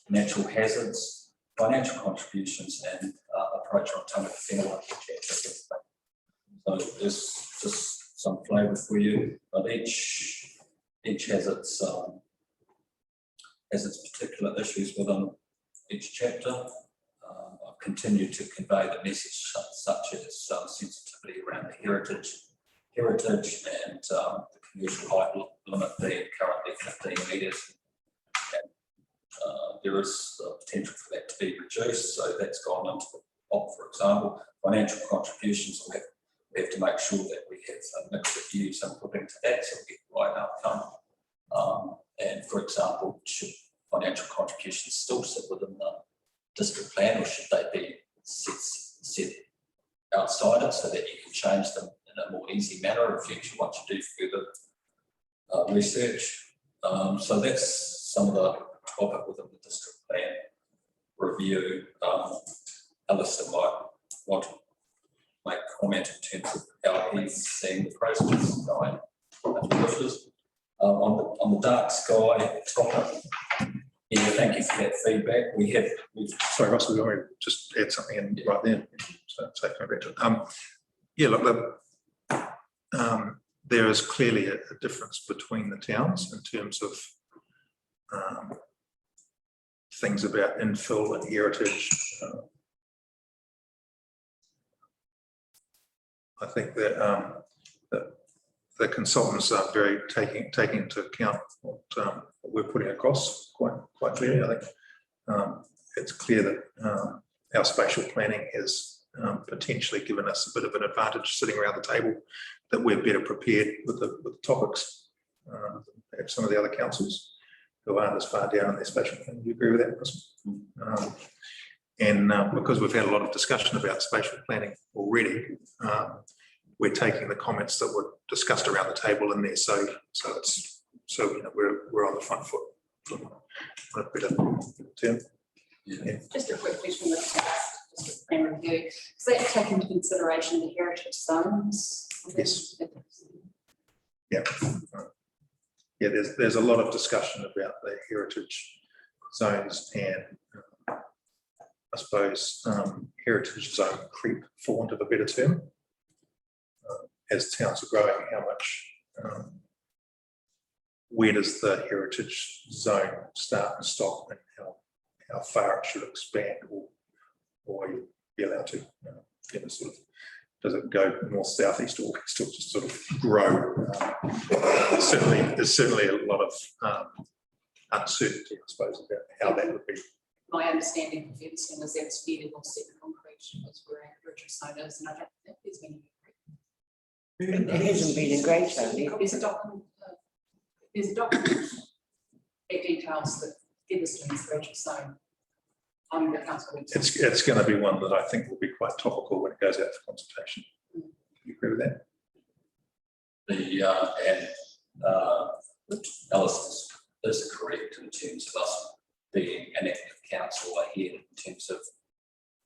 natural hazards, financial contributions, and approach on tangata whenua. So there's just some flavour for you, but each has its particular issues within each chapter. I've continued to convey the message such as sensitivity around the heritage and the commercial height limit being currently 15 metres. There is potential for that to be reduced, so that's gone into the op, for example. Financial contributions, we have to make sure that we have a mix of views and put into that so we get the right outcome. And for example, should financial contributions still sit within the district plan, or should they be set outside it so that you can change them in a more easy manner in future once you do further research? So that's some of the topic within the district plan review. Alistair might want to make a comment in terms of how he's seeing the process going. On the dark sky topic, yeah, thank you for that feedback. Sorry, Russell, we want to just add something in right then. So coming back to it. Yeah, look, there is clearly a difference between the towns in terms of things about infill and heritage. I think that the consultants are very taking into account what we're putting across quite clearly. I think it's clear that our spatial planning has potentially given us a bit of an advantage sitting around the table, that we're better prepared with the topics than perhaps some of the other councils who aren't as far down in their spatial planning. Do you agree with that, Russell? And because we've had a lot of discussion about spatial planning already, we're taking the comments that were discussed around the table in there, so you know, we're on the front foot from a better term. Yeah. Just a quick question with the plan review. Does that take into consideration the heritage zones? Yes. Yeah. Yeah. There's a lot of discussion about the heritage zones and I suppose heritage zone creep, for want of a better term. As towns are growing, how much, where does the heritage zone start and stop, and how far it should expand, or you be allowed to, you know, sort of, does it go north, south, east, or west, or just sort of grow? There's certainly a lot of uncertainty, I suppose, about how that would be. My understanding of Everton is that it's fairly well set concrete as where heritage zone is, and I don't think there's many. It hasn't been a great only. There's a document that details that Everton is heritage zone on the council website. It's going to be one that I think will be quite topical when it goes out for consultation. Do you agree with that? Alice is correct in terms of us being an active council ahead in terms of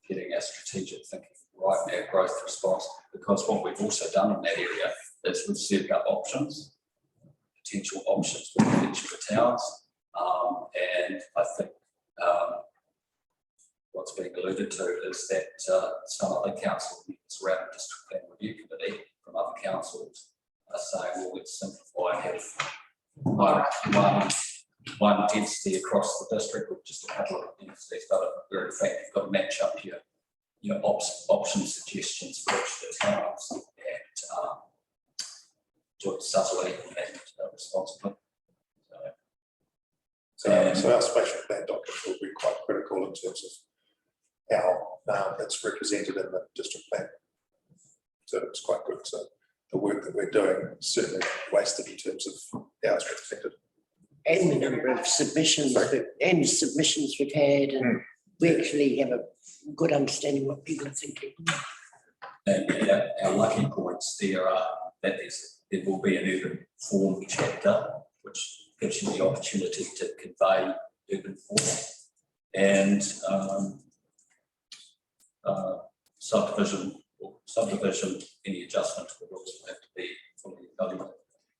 getting our strategic thinking right and our growth response, because what we've also done in that area is we've set up options, potential options for each of the towns, and I think what's being alluded to is that some other council members around the district plan review committee from other councils saying, well, let's simplify and have one entity across the district with just a couple of entities, but where in fact you've got to match up your option suggestions for each of the towns and do it subtly and responsibly. So our spatial plan document will be quite critical in terms of how it's represented in the district plan. So it's quite good. So the work that we're doing is certainly wasted in terms of how it's represented. And the number of submissions we've had, and we actually have a good understanding what people are thinking. And our lucky points there are that there will be an urban form chapter, which gives you the opportunity to convey urban form, and subdivision, any adjustment to the rules will have to be fully evaluated.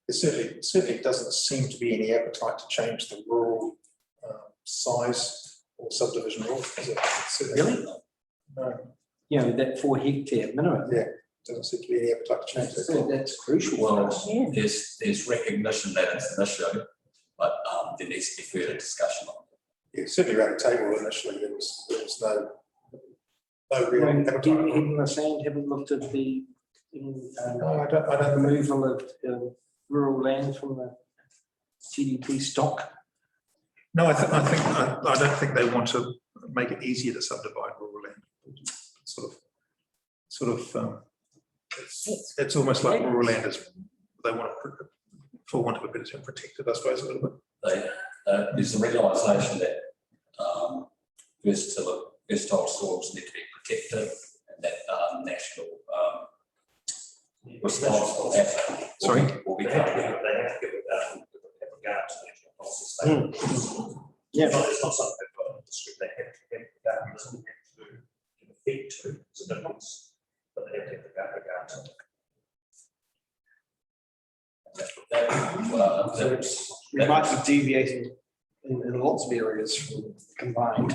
There certainly doesn't seem to be any appetite to change the rural size or subdivision rules. Really? No. You know, that 4 hectare minimum. Yeah, doesn't seem to be any appetite to change that. That's crucial. Well, Yeah. there's recognition that it's an issue, but there needs to be further discussion on it. Yeah, certainly around the table initially there was no real appetite. Even the sand haven't looked at the No, I don't removal of rural land from the GDP stock. No, I don't think they want to make it easier to subdivide rural land. It's almost like rural land is, they want to, for want of a better term, protect it, I suppose, a little bit. There's a realisation that versatile soils need to be protected, and that national responsible effort will be covered. They have to give regard to national policy statement. Yeah. It's not something they've got in the district. They have to have regard. It doesn't have to give effect to. It's a difference, but they have to have regard to it. We might be deviating in lots of areas from combined.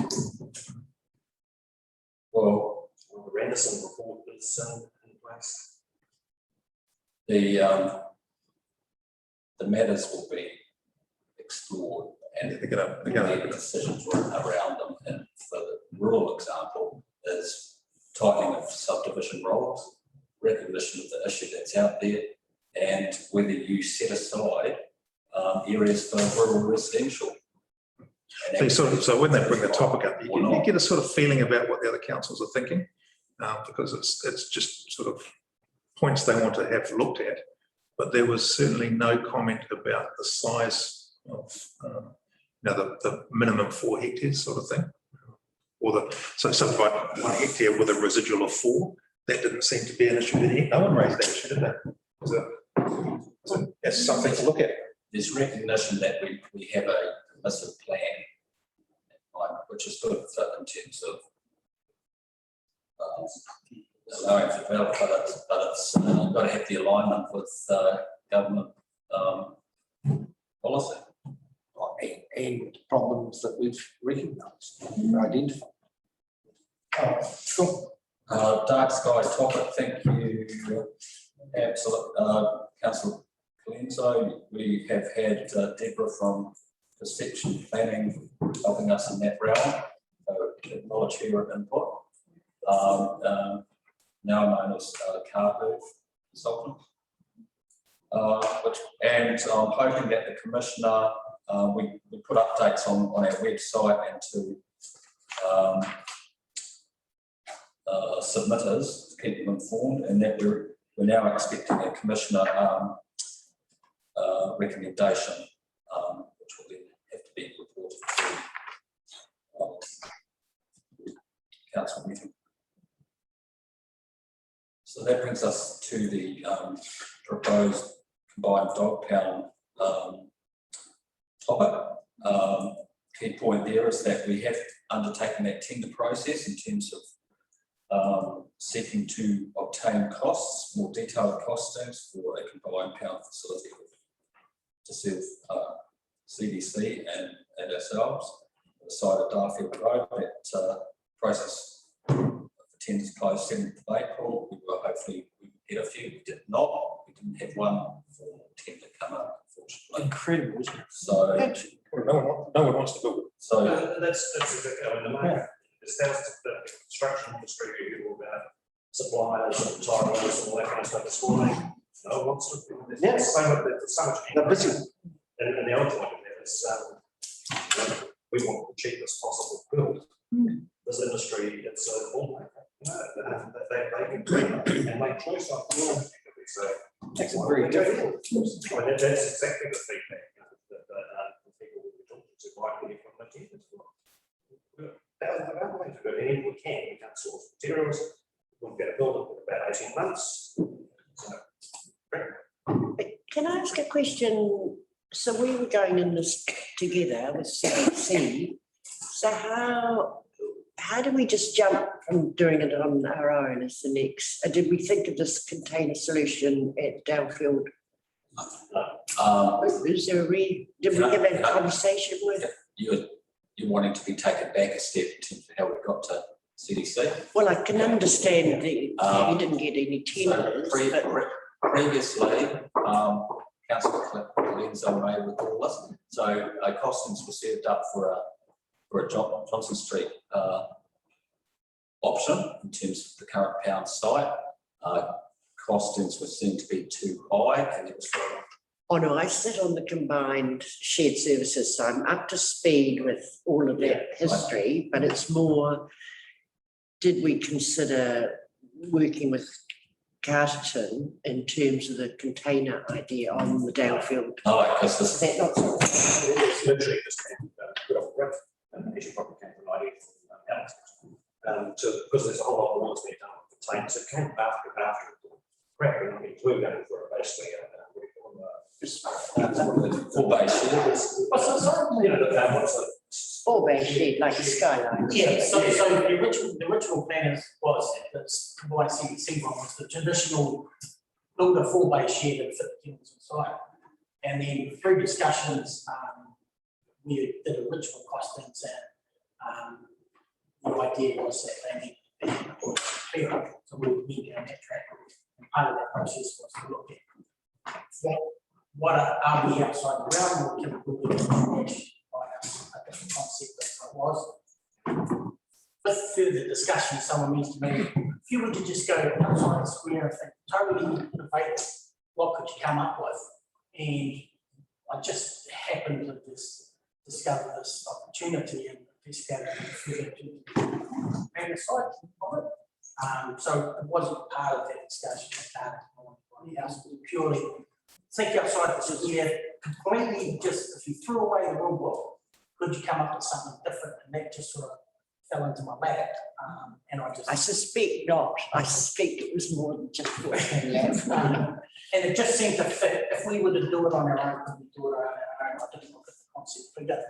Well, The Randerson report is in place. The matters will be explored and They're going make decisions around them. And for the rural example, is tightening of subdivision roles, recognition of the issue that's out there, and whether you set aside areas for rural residential. So when they bring the topic up, you get a sort of feeling about what the other councils are thinking, because it's just sort of points they want to have looked at. But there was certainly no comment about the size of the minimum 4 hectares sort of thing, or so subdivide 1 hectare with a residual of 4. That didn't seem to be an issue. No one raised that issue, did they? So that's something to look at. There's recognition that we have a permissive plan, which is good in terms of allowing for development, but it's got to have the alignment with government policy. And problems that we've recognised and identified. Cool. Dark sky topic, thank you, Councillor Colenso. We have had Deborah from Perception Planning helping us in that realm, so acknowledge her input. Now known as Carver Consultant. And I'm hoping that the Commissioner, we put updates on our website and to submitters to keep them informed, and that we're now expecting a Commissioner recommendation, which will then have to be reported to council meeting. So that brings us to the proposed combined dog pound topic. Key point there is that we have undertaken that tender process in terms of seeking to obtain costs, more detailed costings for a combined pound facility to serve CDC and ourselves. The site of Darfield Road, that process for tenders closed 7th of April. We were hopefully we would get a few, we did not. We didn't have one formal tender come up, unfortunately. Incredible, isn't it? So, No one wants to build it. so That's exactly, I mean, the market, there's thousands of the construction industry people about suppliers and titles and all that kind of stuff this morning. No one wants to. Yes. There's so much. They're busy. And the other point of that is, we want the cheapest possible build. This industry, it's a ballmaker, they can and make choice on the so. Makes it very difficult. I mean, that's exactly the feedback that the people we talk to like to get from the tenders. Our way to do it, we can't source materials, we'll get a build it in about 18 months. Can I ask a question? So we were going in this together with CBC. So how do we just jump from doing it on our own as the next? Did we think of this container solution at Downfield? Is there did we have a conversation with? You're wanting to be taken back a step in terms of how we got to CDC? Well, I can understand that you didn't get any tenders. Previously, Councillor Lorenzo may recall this. So costings were served up for a Johnson Street option in terms of the current pound site. Costings were seen to be too high, and it was for. Oh no, I sit on the combined shared services, so I'm up to speed with all of that history, but it's more, did we consider working with Carterton in terms of the container idea on the Downfield? No, because this Is that not so? It's literally just put off Rick, and actually probably came from an idea from Alex. Because there's a whole lot more that's been done with containers, it came after Rick, and I mean, we were going for basically full base shed. you know, what's the Four-bay shed, like a skyline. Yeah, so the original plan that's combined CBC one was the traditional build a 4-bay shed and fit the units inside. And then through discussions, we did original costings and the idea was that they need to be fair, so we would need down that track. And part of that process was to look at what are we outside the realm, or can we manage by a different concept that it was. With further discussion, someone mentioned to me, if you were to just go outside the square and think totally innovative, what could you come up with? And I just happened to discover this opportunity and investigated further to the side of it. So it wasn't part of that discussion at anybody else. It was purely think outside the square, completely just, if you threw away the rule book, could you come up with something different? And that just sort of fell into my lap. And I suspect not. I suspect it was more than just working lap. And it just seemed to fit. If we were to do it on our own, could we do it on our own? I didn't look at the concept figure.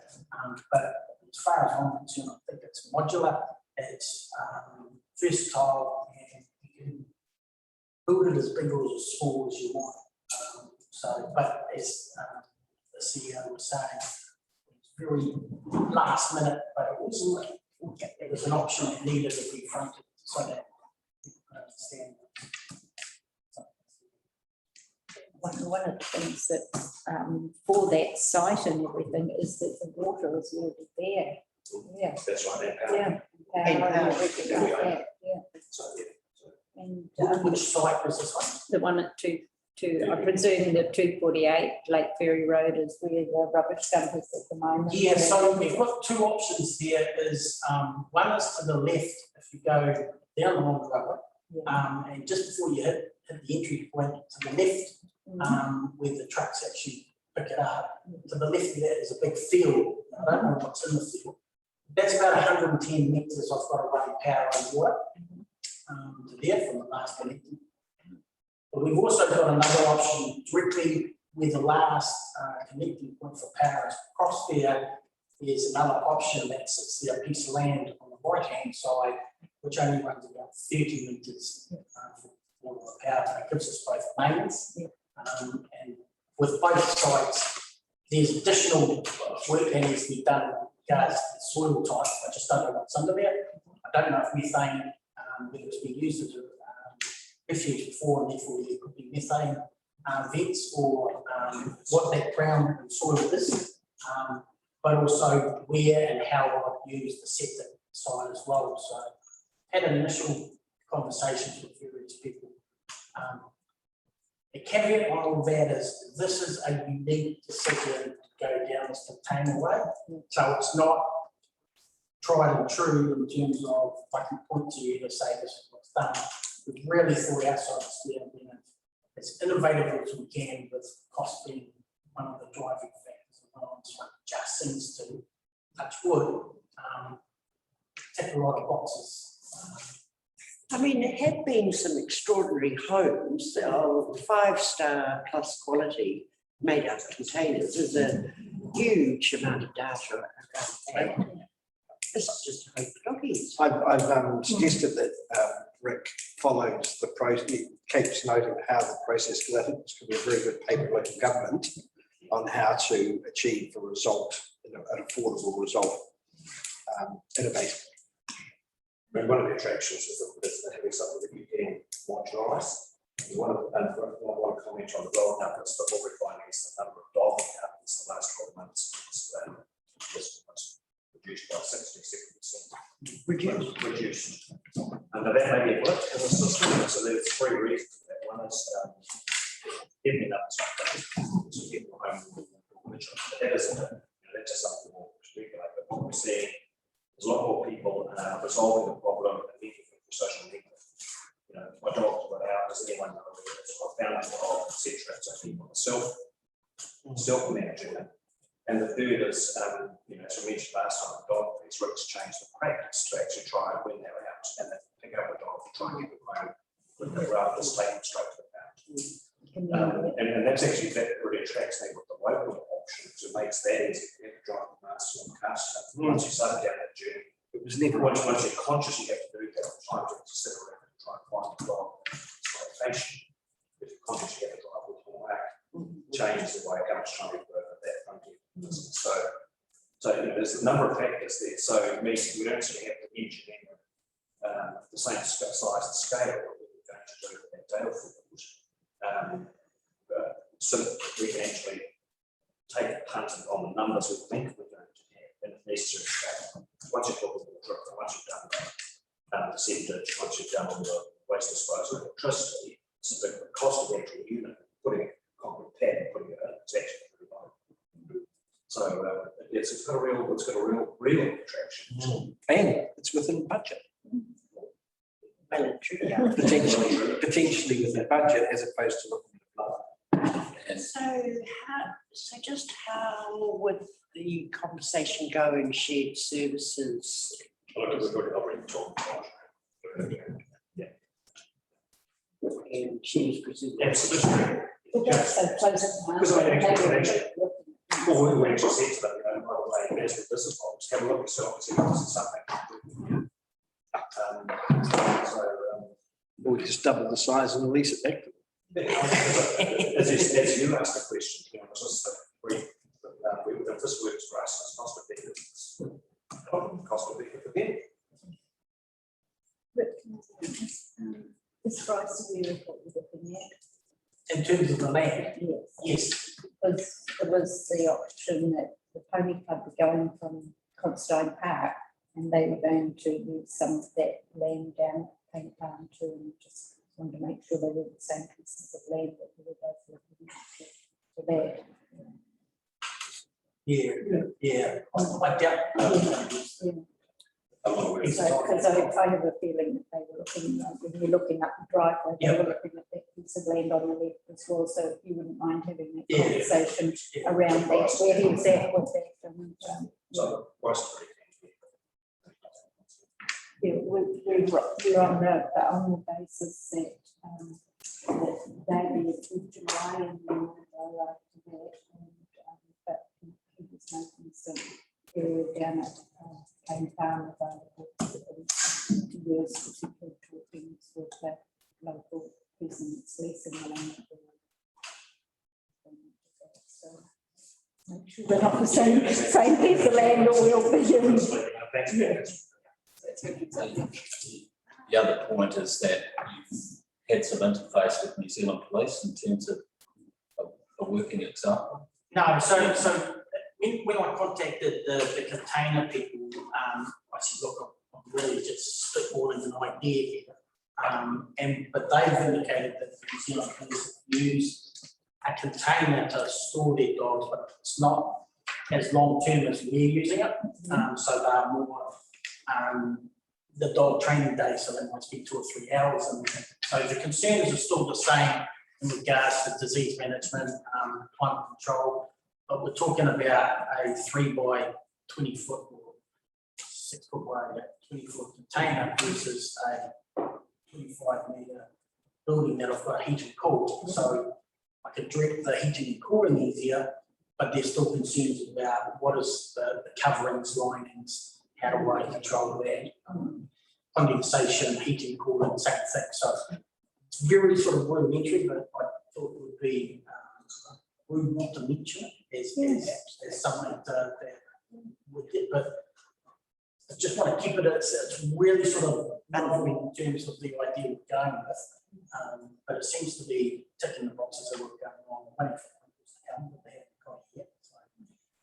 But as far as I'm concerned, I think it's modular, it's versatile, and you can build it as big or as small as you want. But as the CEO was saying, it's very last minute, but it was an option that needed to be fronted so that people could understand. One of the things that for that site and everything is that the water is already there. Yeah. that's right. Yeah. And Everything like that, yeah. So, And Which site was this one? the one at I presume the 248 Lake Ferry Road is where the rubbish dump is at the moment. Yeah, so we've got two options there. Is one is to the left if you go down the long road, and just before you hit the entry point to the left, where the trucks actually pick it up. To the left of that is a big field. I don't know what's in the field. That's about 110 metres. I've got to run power and water to there from the last connecting. But we've also got another option directly where the last connecting point for power is across there. There's another option that sits there, a piece of land on the right hand side, which only runs about 30 metres for the power. It gives us both mains. And with both sides, there's additional work that needs to be done in regards to the soil type. I just don't know what's under there. I don't know if methane, whether it's been used as a refuge before, and therefore there could be methane vets or what that ground and soil is, but also where and how I've used the septic side as well. So had initial conversations with various people. The caveat on all that is this is a unique decision to go down this container way. So it's not tried and true in terms of I can point to you to say this is what's done. We've really thought outside the square and been as innovative as we can, with cost being one of the driving factors. So it just seems to touch wood, tick a lot of boxes. I mean, there have been some extraordinary homes, 5-star plus quality made up containers. There's a huge amount of data around that. This is just a hope for doggies. I've suggested that Rick follows the process, keeps note of how the process goes. I think this could be a very good paper local government on how to achieve a result, an affordable result in a base. I mean, one of the attractions is having something that you can modularize. One comment on the dog numbers, but what we're finding is the number of dog numbers the last 12 months is reduced by 60–70%. Reduced. And that may be a glitch in the system. So there's 3 reasons for that. One is giving enough time to get home, which that isn't that's just something more to regulate. But what we're seeing is a lot more people resolving the problem and leaving for social media. You know, my dog's went out, does anyone know where it is? I found the dog, etc. So people self-managing it. And the third is, as we mentioned last time, the dog police Rick's changed the practice to actually try and when they're out and they pick up a dog and try and get it home rather than take them straight to the pound. And that's actually, that really attracts them with the local option, because it makes that easy for them to drive the master on the car. Once you start down that journey, it was never once you're conscious you have to do that all the time to sit around and try and find the dog location. If you're conscious you have to drive with more back, changes the way it comes trying to work at that front end. So there's a number of factors there. So it means we don't actually have to engineer the same size and scale that we're going to do with that data field. So we can actually take a punt on the numbers we think we're going to have and if necessary scale. Once you've got the water, once you've done the percentage, once you've done all the waste disposal of electricity, so the cost of the actual unit, putting a concrete pad and putting it in, it's actually pretty low. So yes, it's got a real attraction. And it's within budget. Military. Potentially within budget as opposed to looking at the So just how would the conversation go in shared services? We've already talked about it. And she's presumably. Absolutely. So close it. Because I actually, well, we actually said to them, by the way, as with this is have a look at yourself and see if this is something. or just double the size and release it back. As you asked the question, it's just that if this works for us, it's cost effective. Cost effective for them. This price we what we're looking at. In terms of the land, Yes. yes. There was the option that the pony club were going from Constine Park and they were going to use some of that land down at Paint Farm too, and just wanted to make sure they were the same pieces of land that we were both looking for that. Yeah. I doubt. Because I have a feeling that they were looking, when you're looking up the driveway, they were looking at that piece of land on the left as well. So if you wouldn't mind having that conversation around that, where he was at with that. And, we're on the basis that they'd be approved July and then we'll go after that. But he was making some area down at Cane Farm available to use particular talkings with the local person that's leasing the land. So make sure they're not the same piece of land or we'll be in. The other point is that you've had some interface with New Zealand Police in terms of a working example? No, so when I contacted the container people, I said, look, I'm really just spitballing an idea here. But they've indicated that the New Zealand police use a container to store their dogs, but it's not as long term as we're using it. So they're more the dog training day, so they might spend 2 or 3 hours. And so the concerns are still the same in regards to disease management, climate control, but we're talking about a 3 by 20 foot or 6 foot wide, 20 foot container versus a 25 metre building that I've got heat and cool. So I can direct the heating and cooling easier, but there's still concerns about what is the coverings, linings, how do I control that, condensation, heating, cooling, same thing. So it's very sort of rudimentary, but I thought it would be we want to mention it as something that would get, but I just want to keep it, it's really sort of in terms of the idea we're going with, but it seems to be ticking the boxes that we're going on, waiting for them to come, but they haven't got it yet.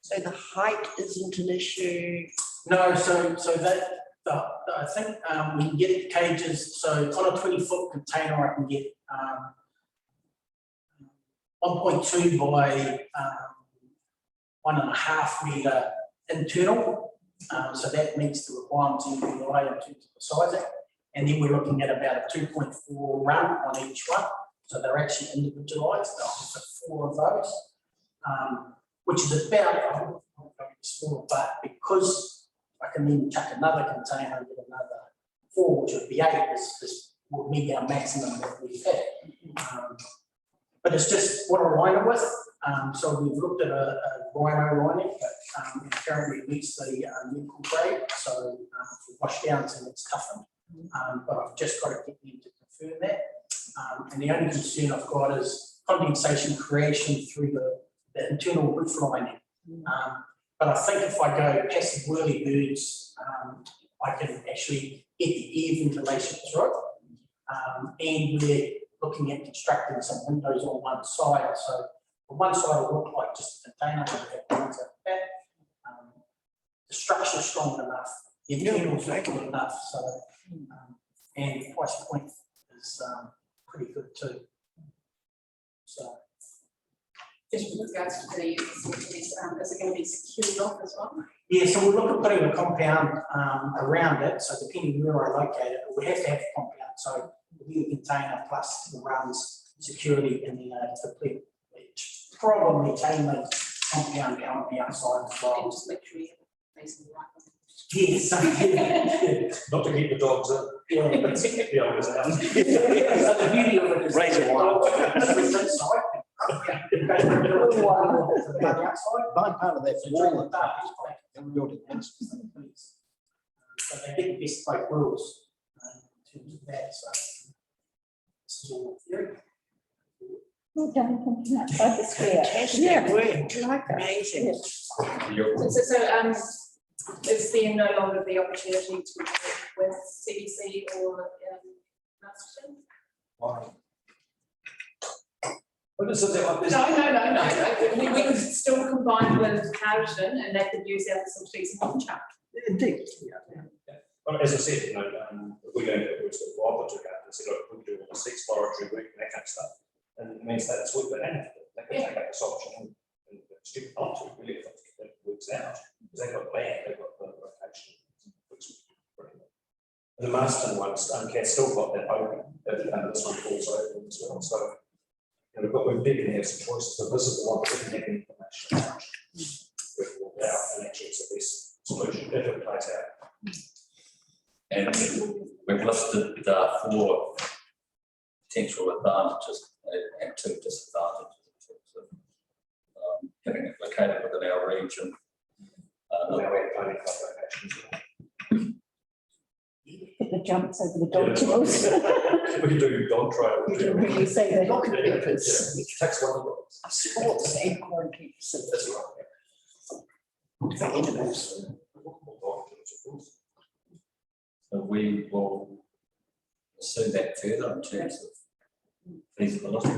So the height isn't an issue? No, so that, I think we can get cages, so on a 20-foot container I can get 1.2 by 1.5 metre internal, so that meets the requirements in ULI in terms of the sizing, and then we're looking at about a 2.4 run on each one, so they're actually individualised. I'll put 4 of those, which is about small, but because I can then chuck another container and get another 4, which would be 8, this would meet our maximum that we've had. But it's just what I line it with. So we've looked at a rhino lining, but it currently meets the medical grade. So for wash downs and it's toughened. But I've just got to get them to confirm that. And the only concern I've got is condensation creation through the internal roof lining. But I think if I go passive whirly-birds, I can actually get the air ventilation through it. And we're looking at constructing some windows on one side. So on one side will look like just a container, and have windows at the back. The structure is strong enough, the internals are good enough, so and the price point is pretty good too. So just with regards to the facilities, is it going to be secured off as well? yeah, so we're looking at putting a compound around it. So depending where I locate it, we have to have a compound. So the container plus the runs, security, and then complete, which probably mainly compound on the outside as well. And just make sure you have it facing the right one. Yes, yeah. Not to keep the dogs in. Yeah, But the owners out. so the beauty of it is Razor wire. Outside. Part of that wall and building. So they get the best both worlds in terms of that. So this is all theory. Well done, thank you much. I just hear. Fantastic work, Like that. amazing. Is there no longer the opportunity to work with CDC or Masterton? Why? What is it that No. We could still combine with Harrison and they could use our facilities in Monchar. Indeed. Well, as I said, you know, if we're going to work with Robert to go and say, look, we can do all the exploratory work and that kind of stuff. And it means that it's work that they can take up this option and stupid not to really if it works out. Because they've got land, they've got the location. The Marston ones, Cat's still got that open, and this one falls open as well. So you know, we're big and have some choices, but this is the one that we can have information. We can walk out and actually it's the best solution if it plays out. And we've listed 4 potential advantages and 2 disadvantages in terms of having it located within our region. Put the jumps over the dog trails. We can do dog trail. You can really say that. Lock and peppers, It takes one of the dogs. sports and quarantine facilities That's right. for animals. So we will pursue that further in terms of feasibility.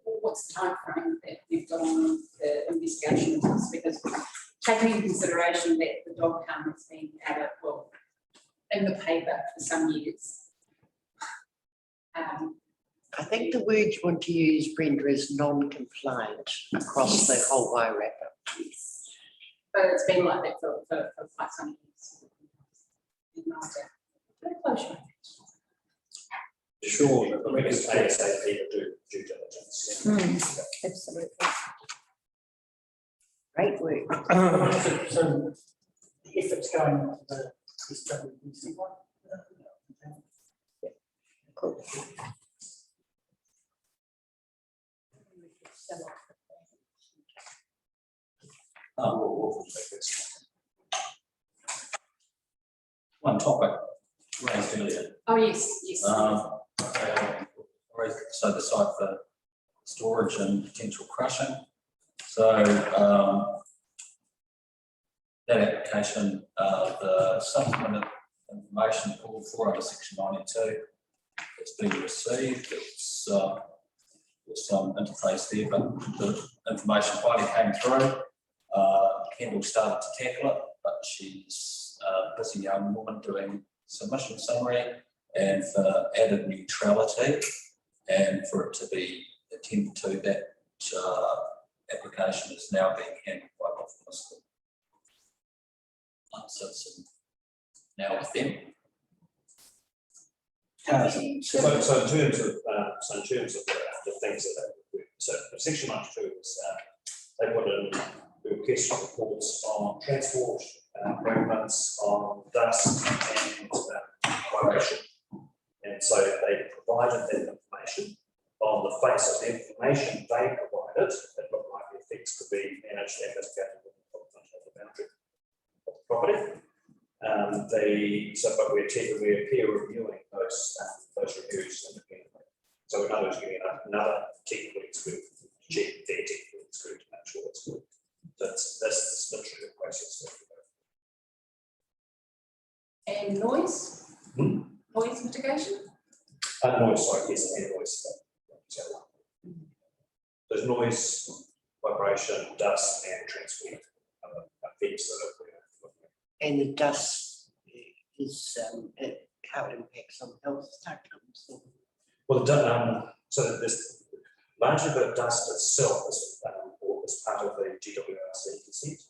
what's the timeframe that you've got on the investigation? Because taking into consideration that the dog pound has been out of, well, in the paper for some years. I think the word you want to use, Brenda, is non-compliant across the whole Wairarapa. Yes. But it's been like that for quite some years. Very close. Sure, but the biggest ASAP to do due diligence. Absolutely. Great work. So the effort's going into the SWBC one. Cool. We'll take this. One topic raised earlier. Oh, yes, yes. So the site for storage and potential crushing. So that application, the supplement information called for under section 92, it's been received. It's there's some interface there, but the information finally came through. Kendall started to tackle it, but she's a busy young woman doing submission summary, and for added neutrality and for it to be attended to, that application is now being handled by Office. So it's now with them. So in terms of the things that so section 92 is they put in request reports on transport, movements, on dust and vibration, and so they provided that information. On the face of the information they provided, it looked like the effects could be managed and mitigated within the boundary of the property. But we're peer reviewing those reviews independently. So in other words, getting another technical expert to check their technical expert to make sure it's good. That's literally the process. And noise? Noise mitigation? Noise, sorry, yes, and noise. There's noise, vibration, dust, and transport effects that are. And the dust is how it impacts on health outcomes. Well, so this largely the dust itself is part of the GWRC consent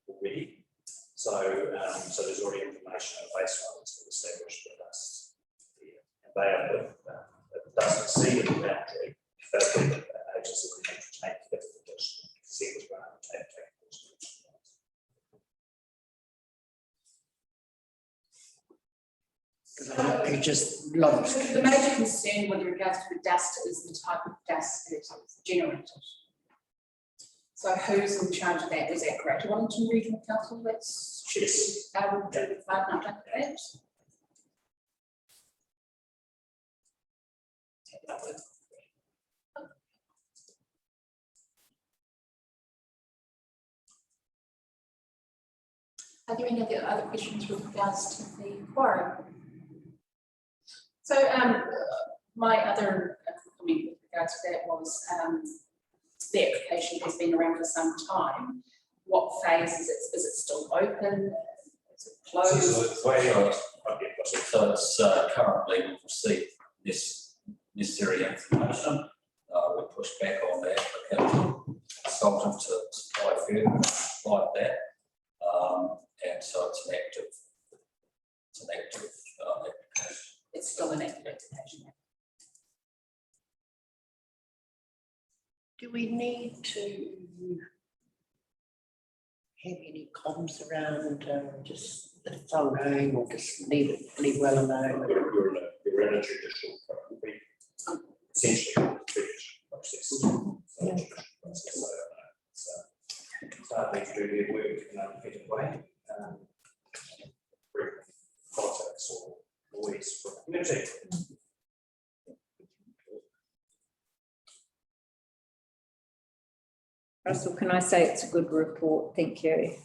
already. So there's already information on baselines to establish the dust here. And they are the dust exceeded the boundary, that's the agency will need to take if the consent was granted to take. You just lost. The major concern with regards to the dust is the type of dust that is generated. So who's in charge of that? Is that correct? Wellington Regional Council, that's Yes. I would do the five and that. Are there any other questions with regards to the quarry? So my other comment with regards to that was the application has been around for some time. What phase is it? Is it still open? Is it closed? So it's currently we've received this necessary information. We pushed back on the applicant, consultant to supply further, like that. And so it's an active application. It's still an active application. Do we need to have any comms around just the phone or just leave well alone? You're in a judicial essentially process. So they do their work in an effective way. Contacts or noise from the community. Russell, can I say it's a good report? Thank you.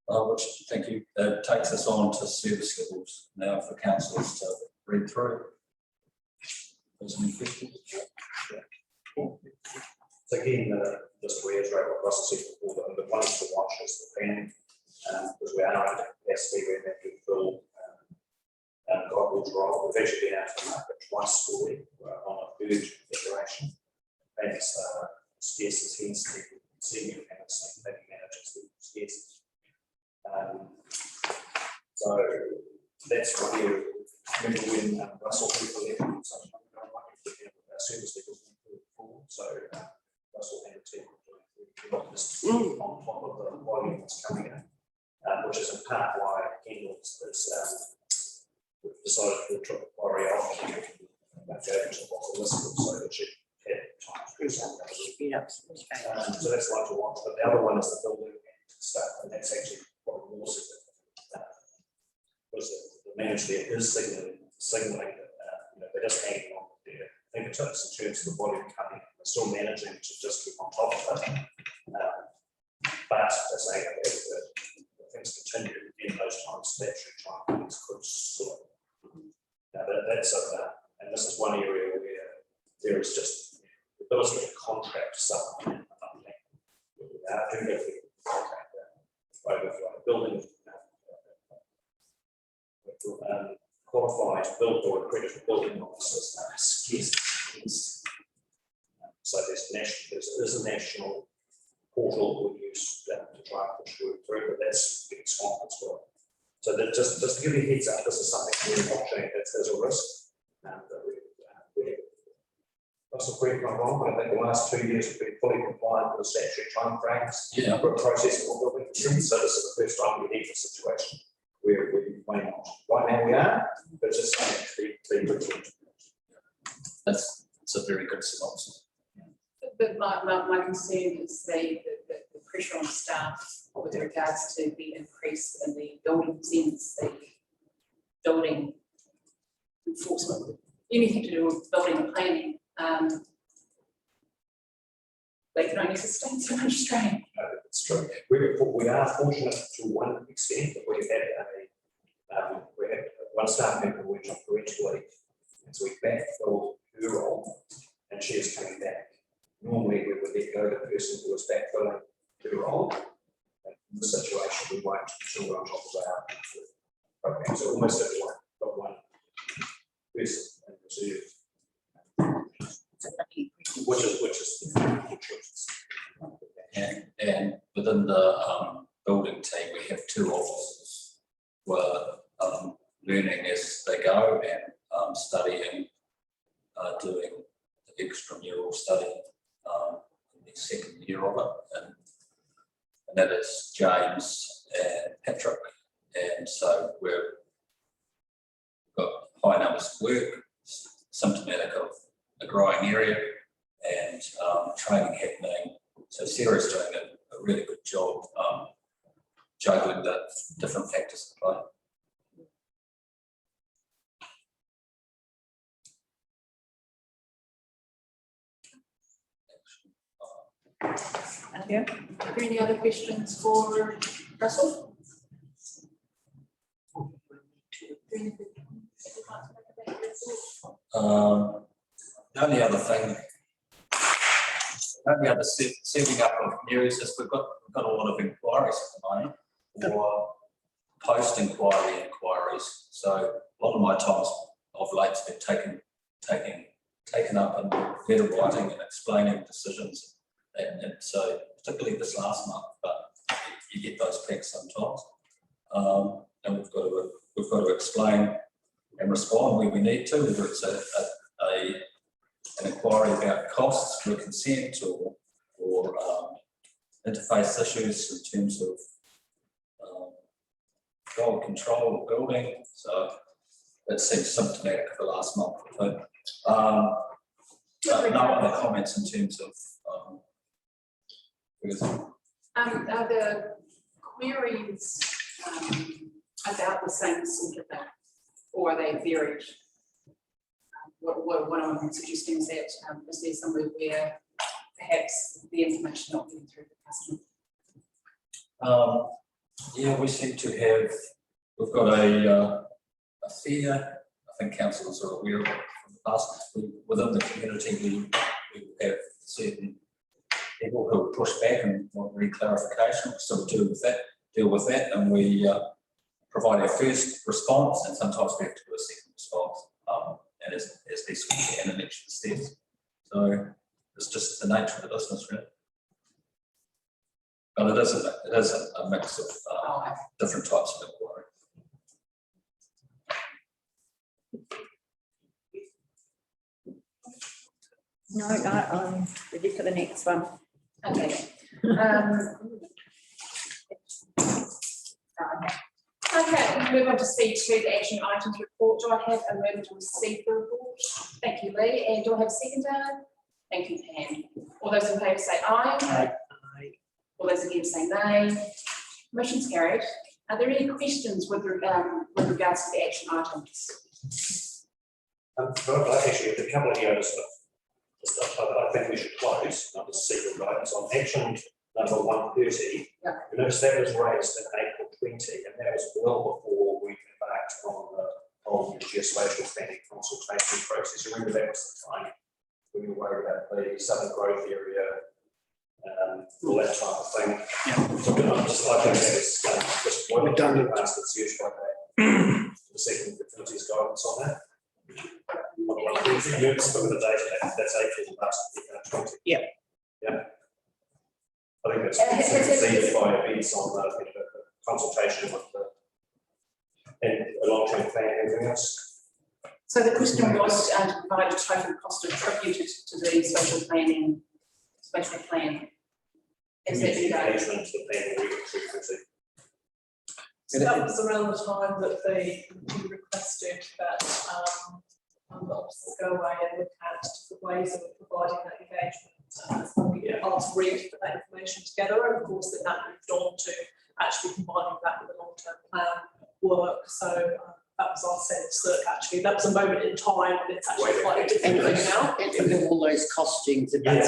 Which, thank you, takes us on to service levels now for councillors to read through. There's any questions? So again, just to reiterate what Russell said before, the one is to watch is the planning, because we are under capacity, we have to fill Godwill's role. We've actually been out to market twice already on a third declaration. Thanks, scarce hence the senior planning managers, the scarce. So that's what you remember when Russell people left, so service levels before. So Russell and the team just on top of the volume that's coming in, which is in part why Kendall is we've decided to drop the quarry off and go into the list so that she had time to do something. So that's like to watch, but the other one is the building stuff, and that's actually probably more significant. Because the manager there is signaling that they're just hanging on their fingertips in terms of the volume coming. They're still managing to just keep on top of it. But they're saying that if things continue in those times, that should try and could sort of. That's and this is one area where there is just the ability to contract something. Do get the contract over building qualified build or accredited building officers are scarce. So there's a national portal we use to try and push work through, but that's getting swamped as well. So that just to give you a heads up, this is something we're watching as a risk. Russell, correct me if I'm wrong, but I think the last 2 years we've been fully compliant with the statutory timeframes for processing all building consents. So this is the first time we need a situation where we may not. Right now we are, but it's just something to be looked. That's a very good synopsis. But my concern is the pressure on staff with regards to the increase in the building consents, the building enforcement, anything to do with building and planning. They can only sustain so much strain. It's true. We are fortunate to one extent that we had one staff member who went on parental leave, and so we backfilled her role, and she is coming back. Normally, we would let go the person who was backfilling her role. And in this situation, we won't until we're on top of our program. So almost everyone got one person in reserve. Which is and within the building team, we have 2 officers who are learning as they go and studying, doing the extramural study in the second year of it, and that is James and Patrick, and so we've got high numbers of work, symptomatic of a growing area, and training happening. So Sarah's doing a really good job juggling the different factors at play. Yeah. Are there any other questions for Russell? The only other thing, setting up of areas is we've got a lot of inquiries at the moment, or post-inquiry inquiries. So a lot of my times of late's been taken up in letter writing and explaining decisions, and so particularly this last month, but you get those packs sometimes, and we've got to explain and respond where we need to, whether it's an inquiry about costs for consent or interface issues in terms of control of building. So that seems symptomatic of the last month or two. No other comments in terms of are the queries about the same sort of thing, or are they varied? What I'm suggesting is that is there somewhere where perhaps the information not getting through the customer? Yeah, we seem to have, we've got a fair, I think councillors are aware of it from the past, within the community, we have certain people who will push back and want re-clarification, we still deal with that, and we provide our first response, and sometimes we have to do a second response, and as best we can in each of the steps. So it's just the nature of the business, really. But it is a mix of different types of inquiry. No, I'm ready for the next one. Okay. Okay, move on to C2, the action items report. Do I have a mover to receive the report? Thank you, Lee. And do I have a seconder? Thank you, Pam. All those in favour say aye. Aye. All those against say nay. Motion's carried. Are there any questions with regards to the action items? Actually, a couple of areas I think we should close, not just secret guidance on action number 130. Yeah. You notice that was raised in April 20, and that was well before we embarked on the geospatial planning consultation process. Remember, that was the time when we were worried about the southern growth area, all that type of thing. Yeah. So I think that is just one redundant ask that's used by the second utilities guidance on that. Some of the data that's April last 20. Yeah. Yeah. I think that's succeeded by events on the consultation with and a long-term plan and everything else. So the question was to provide a total cost attributed to the spatial plan. Is that engagement to the planning regulatory committee. So that was around the time that they requested that the officers go away and look at different ways of providing that engagement. So we get asked to put that information together, and of course that moved on to actually combining that with the long-term plan work. So that was our sense that actually that was a moment in time, and it's actually quite a different thing now. And all those costings about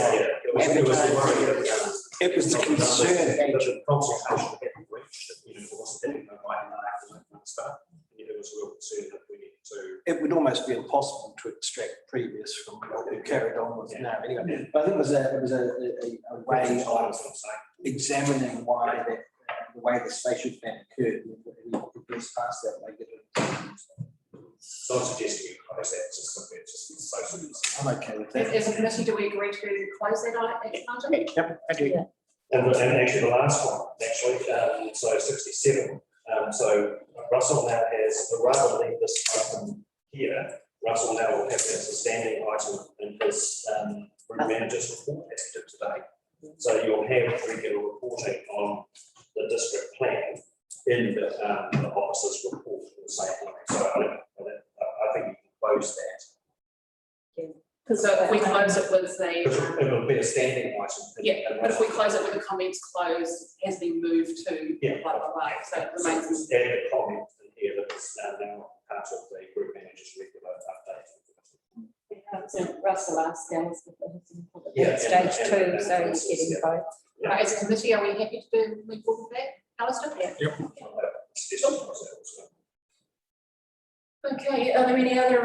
It was the concern. The consultation hadn't reached, it wasn't getting the right mark and that kind of stuff. It was a real concern that we needed to. It would almost be impossible to extract previous from what we carried on with now. Anyway, but I think it was a way of examining why the way the spatial plan occurred. We progressed past that negative. So I'm suggesting you close that, just so. I'm okay with that. As a committee, do we agree to close that item? Yep, I do. Yeah. And actually the last one, so 67. So Russell now has, rather than leave this item here, Russell now will have that as a standing item in his group manager's report as he did today. So you'll have regular reporting on the district plan in the officer's report in the same way. So I think you can close that. So if we close it with It will be a standing item. yeah, but if we close it with the comments closed, has been moved to blah, blah, blah, so it remains. Add a comment in here that is now part of the group manager's regular update. So Russell asked us Yeah, stage two, and so he's getting both. As a committee, are we happy to move forward with that, Alistair? Yep. Okay, are there any other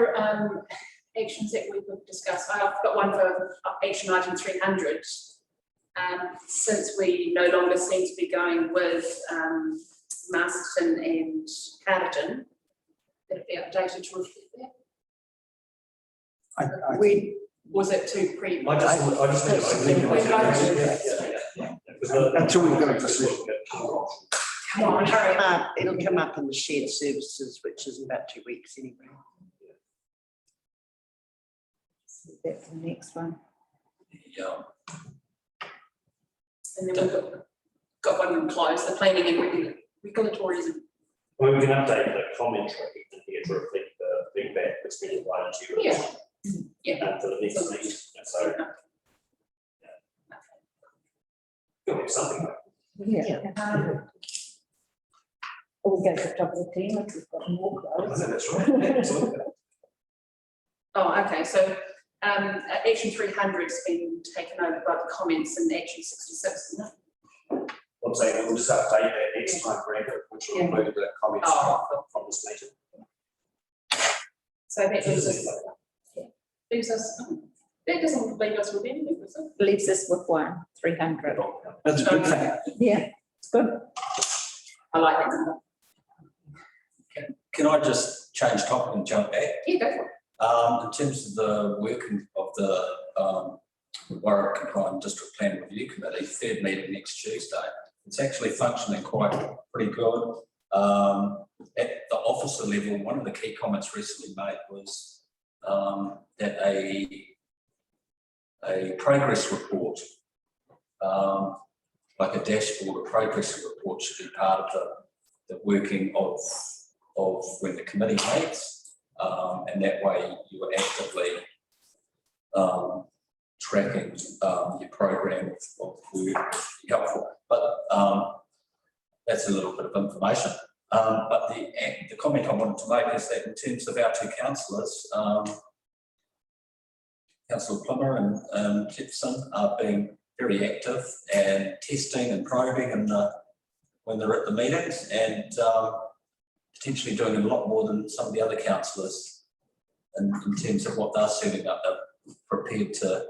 actions that we could discuss? I've got one for action item 300. Since we no longer seem to be going with Masterton and Carterton, it'll be updated to reflect that. Was it too pre? Until we've got a Come on, hurry up. it'll come up in the shared services, which is in about 2 weeks anyway. That's the next one. Yeah. And then we've got one closed, the planning and regulatory. Well, we can update the commentary in here to reflect the feedback that's been provided to you. Yeah. For the next meeting. So you'll have something like Yeah. Or we go to the top of the team if we've got more clothes. that's right. Absolutely. Oh, okay, so action 300 has been taken over by the comments in action 66, isn't it? I'm saying we'll just update that next time, Brandon, which will include the comments from this meeting. So that leaves us, That doesn't leave us with anything, does it? Leaves us with 300. That's a good thing. Yeah, it's good. I like that. Can I just change topic and jump back? Yeah, go for it. In terms of the working of the Warwick Compliant District Plan Review Committee, third meeting next Tuesday, it's actually functioning pretty good. At the officer level, one of the key comments recently made was that a progress report, like a dashboard, a progress report should be part of the working of when the committee meets, and that way you are actively tracking your program of work is helpful. But that's a little bit of information. But the comment I wanted to make is that in terms of our two councillors, Councillor Plummer and Jefferson are being very active and testing and probing and when they're at the meetings, and potentially doing a lot more than some of the other councillors in terms of what they're setting up. They're prepared to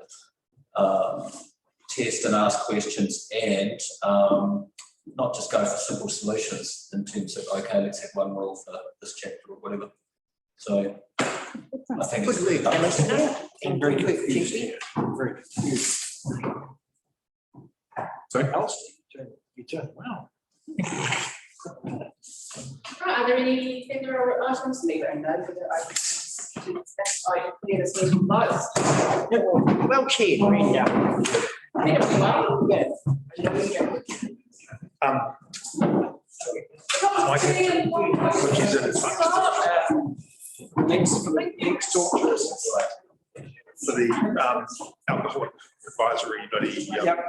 test and ask questions and not just go for simple solutions in terms of, okay, let's have one rule for this chapter or whatever. So I think Good work, Alistair. I'm very confused here. I'm very confused. Sorry? Alistair, you turn, wow. Right, are there any further items to be going on for the this meeting closed? Well chaired, Brenda. Yeah. Which is in its function. Next talk to us. For the alcoholic advisory body. Yep.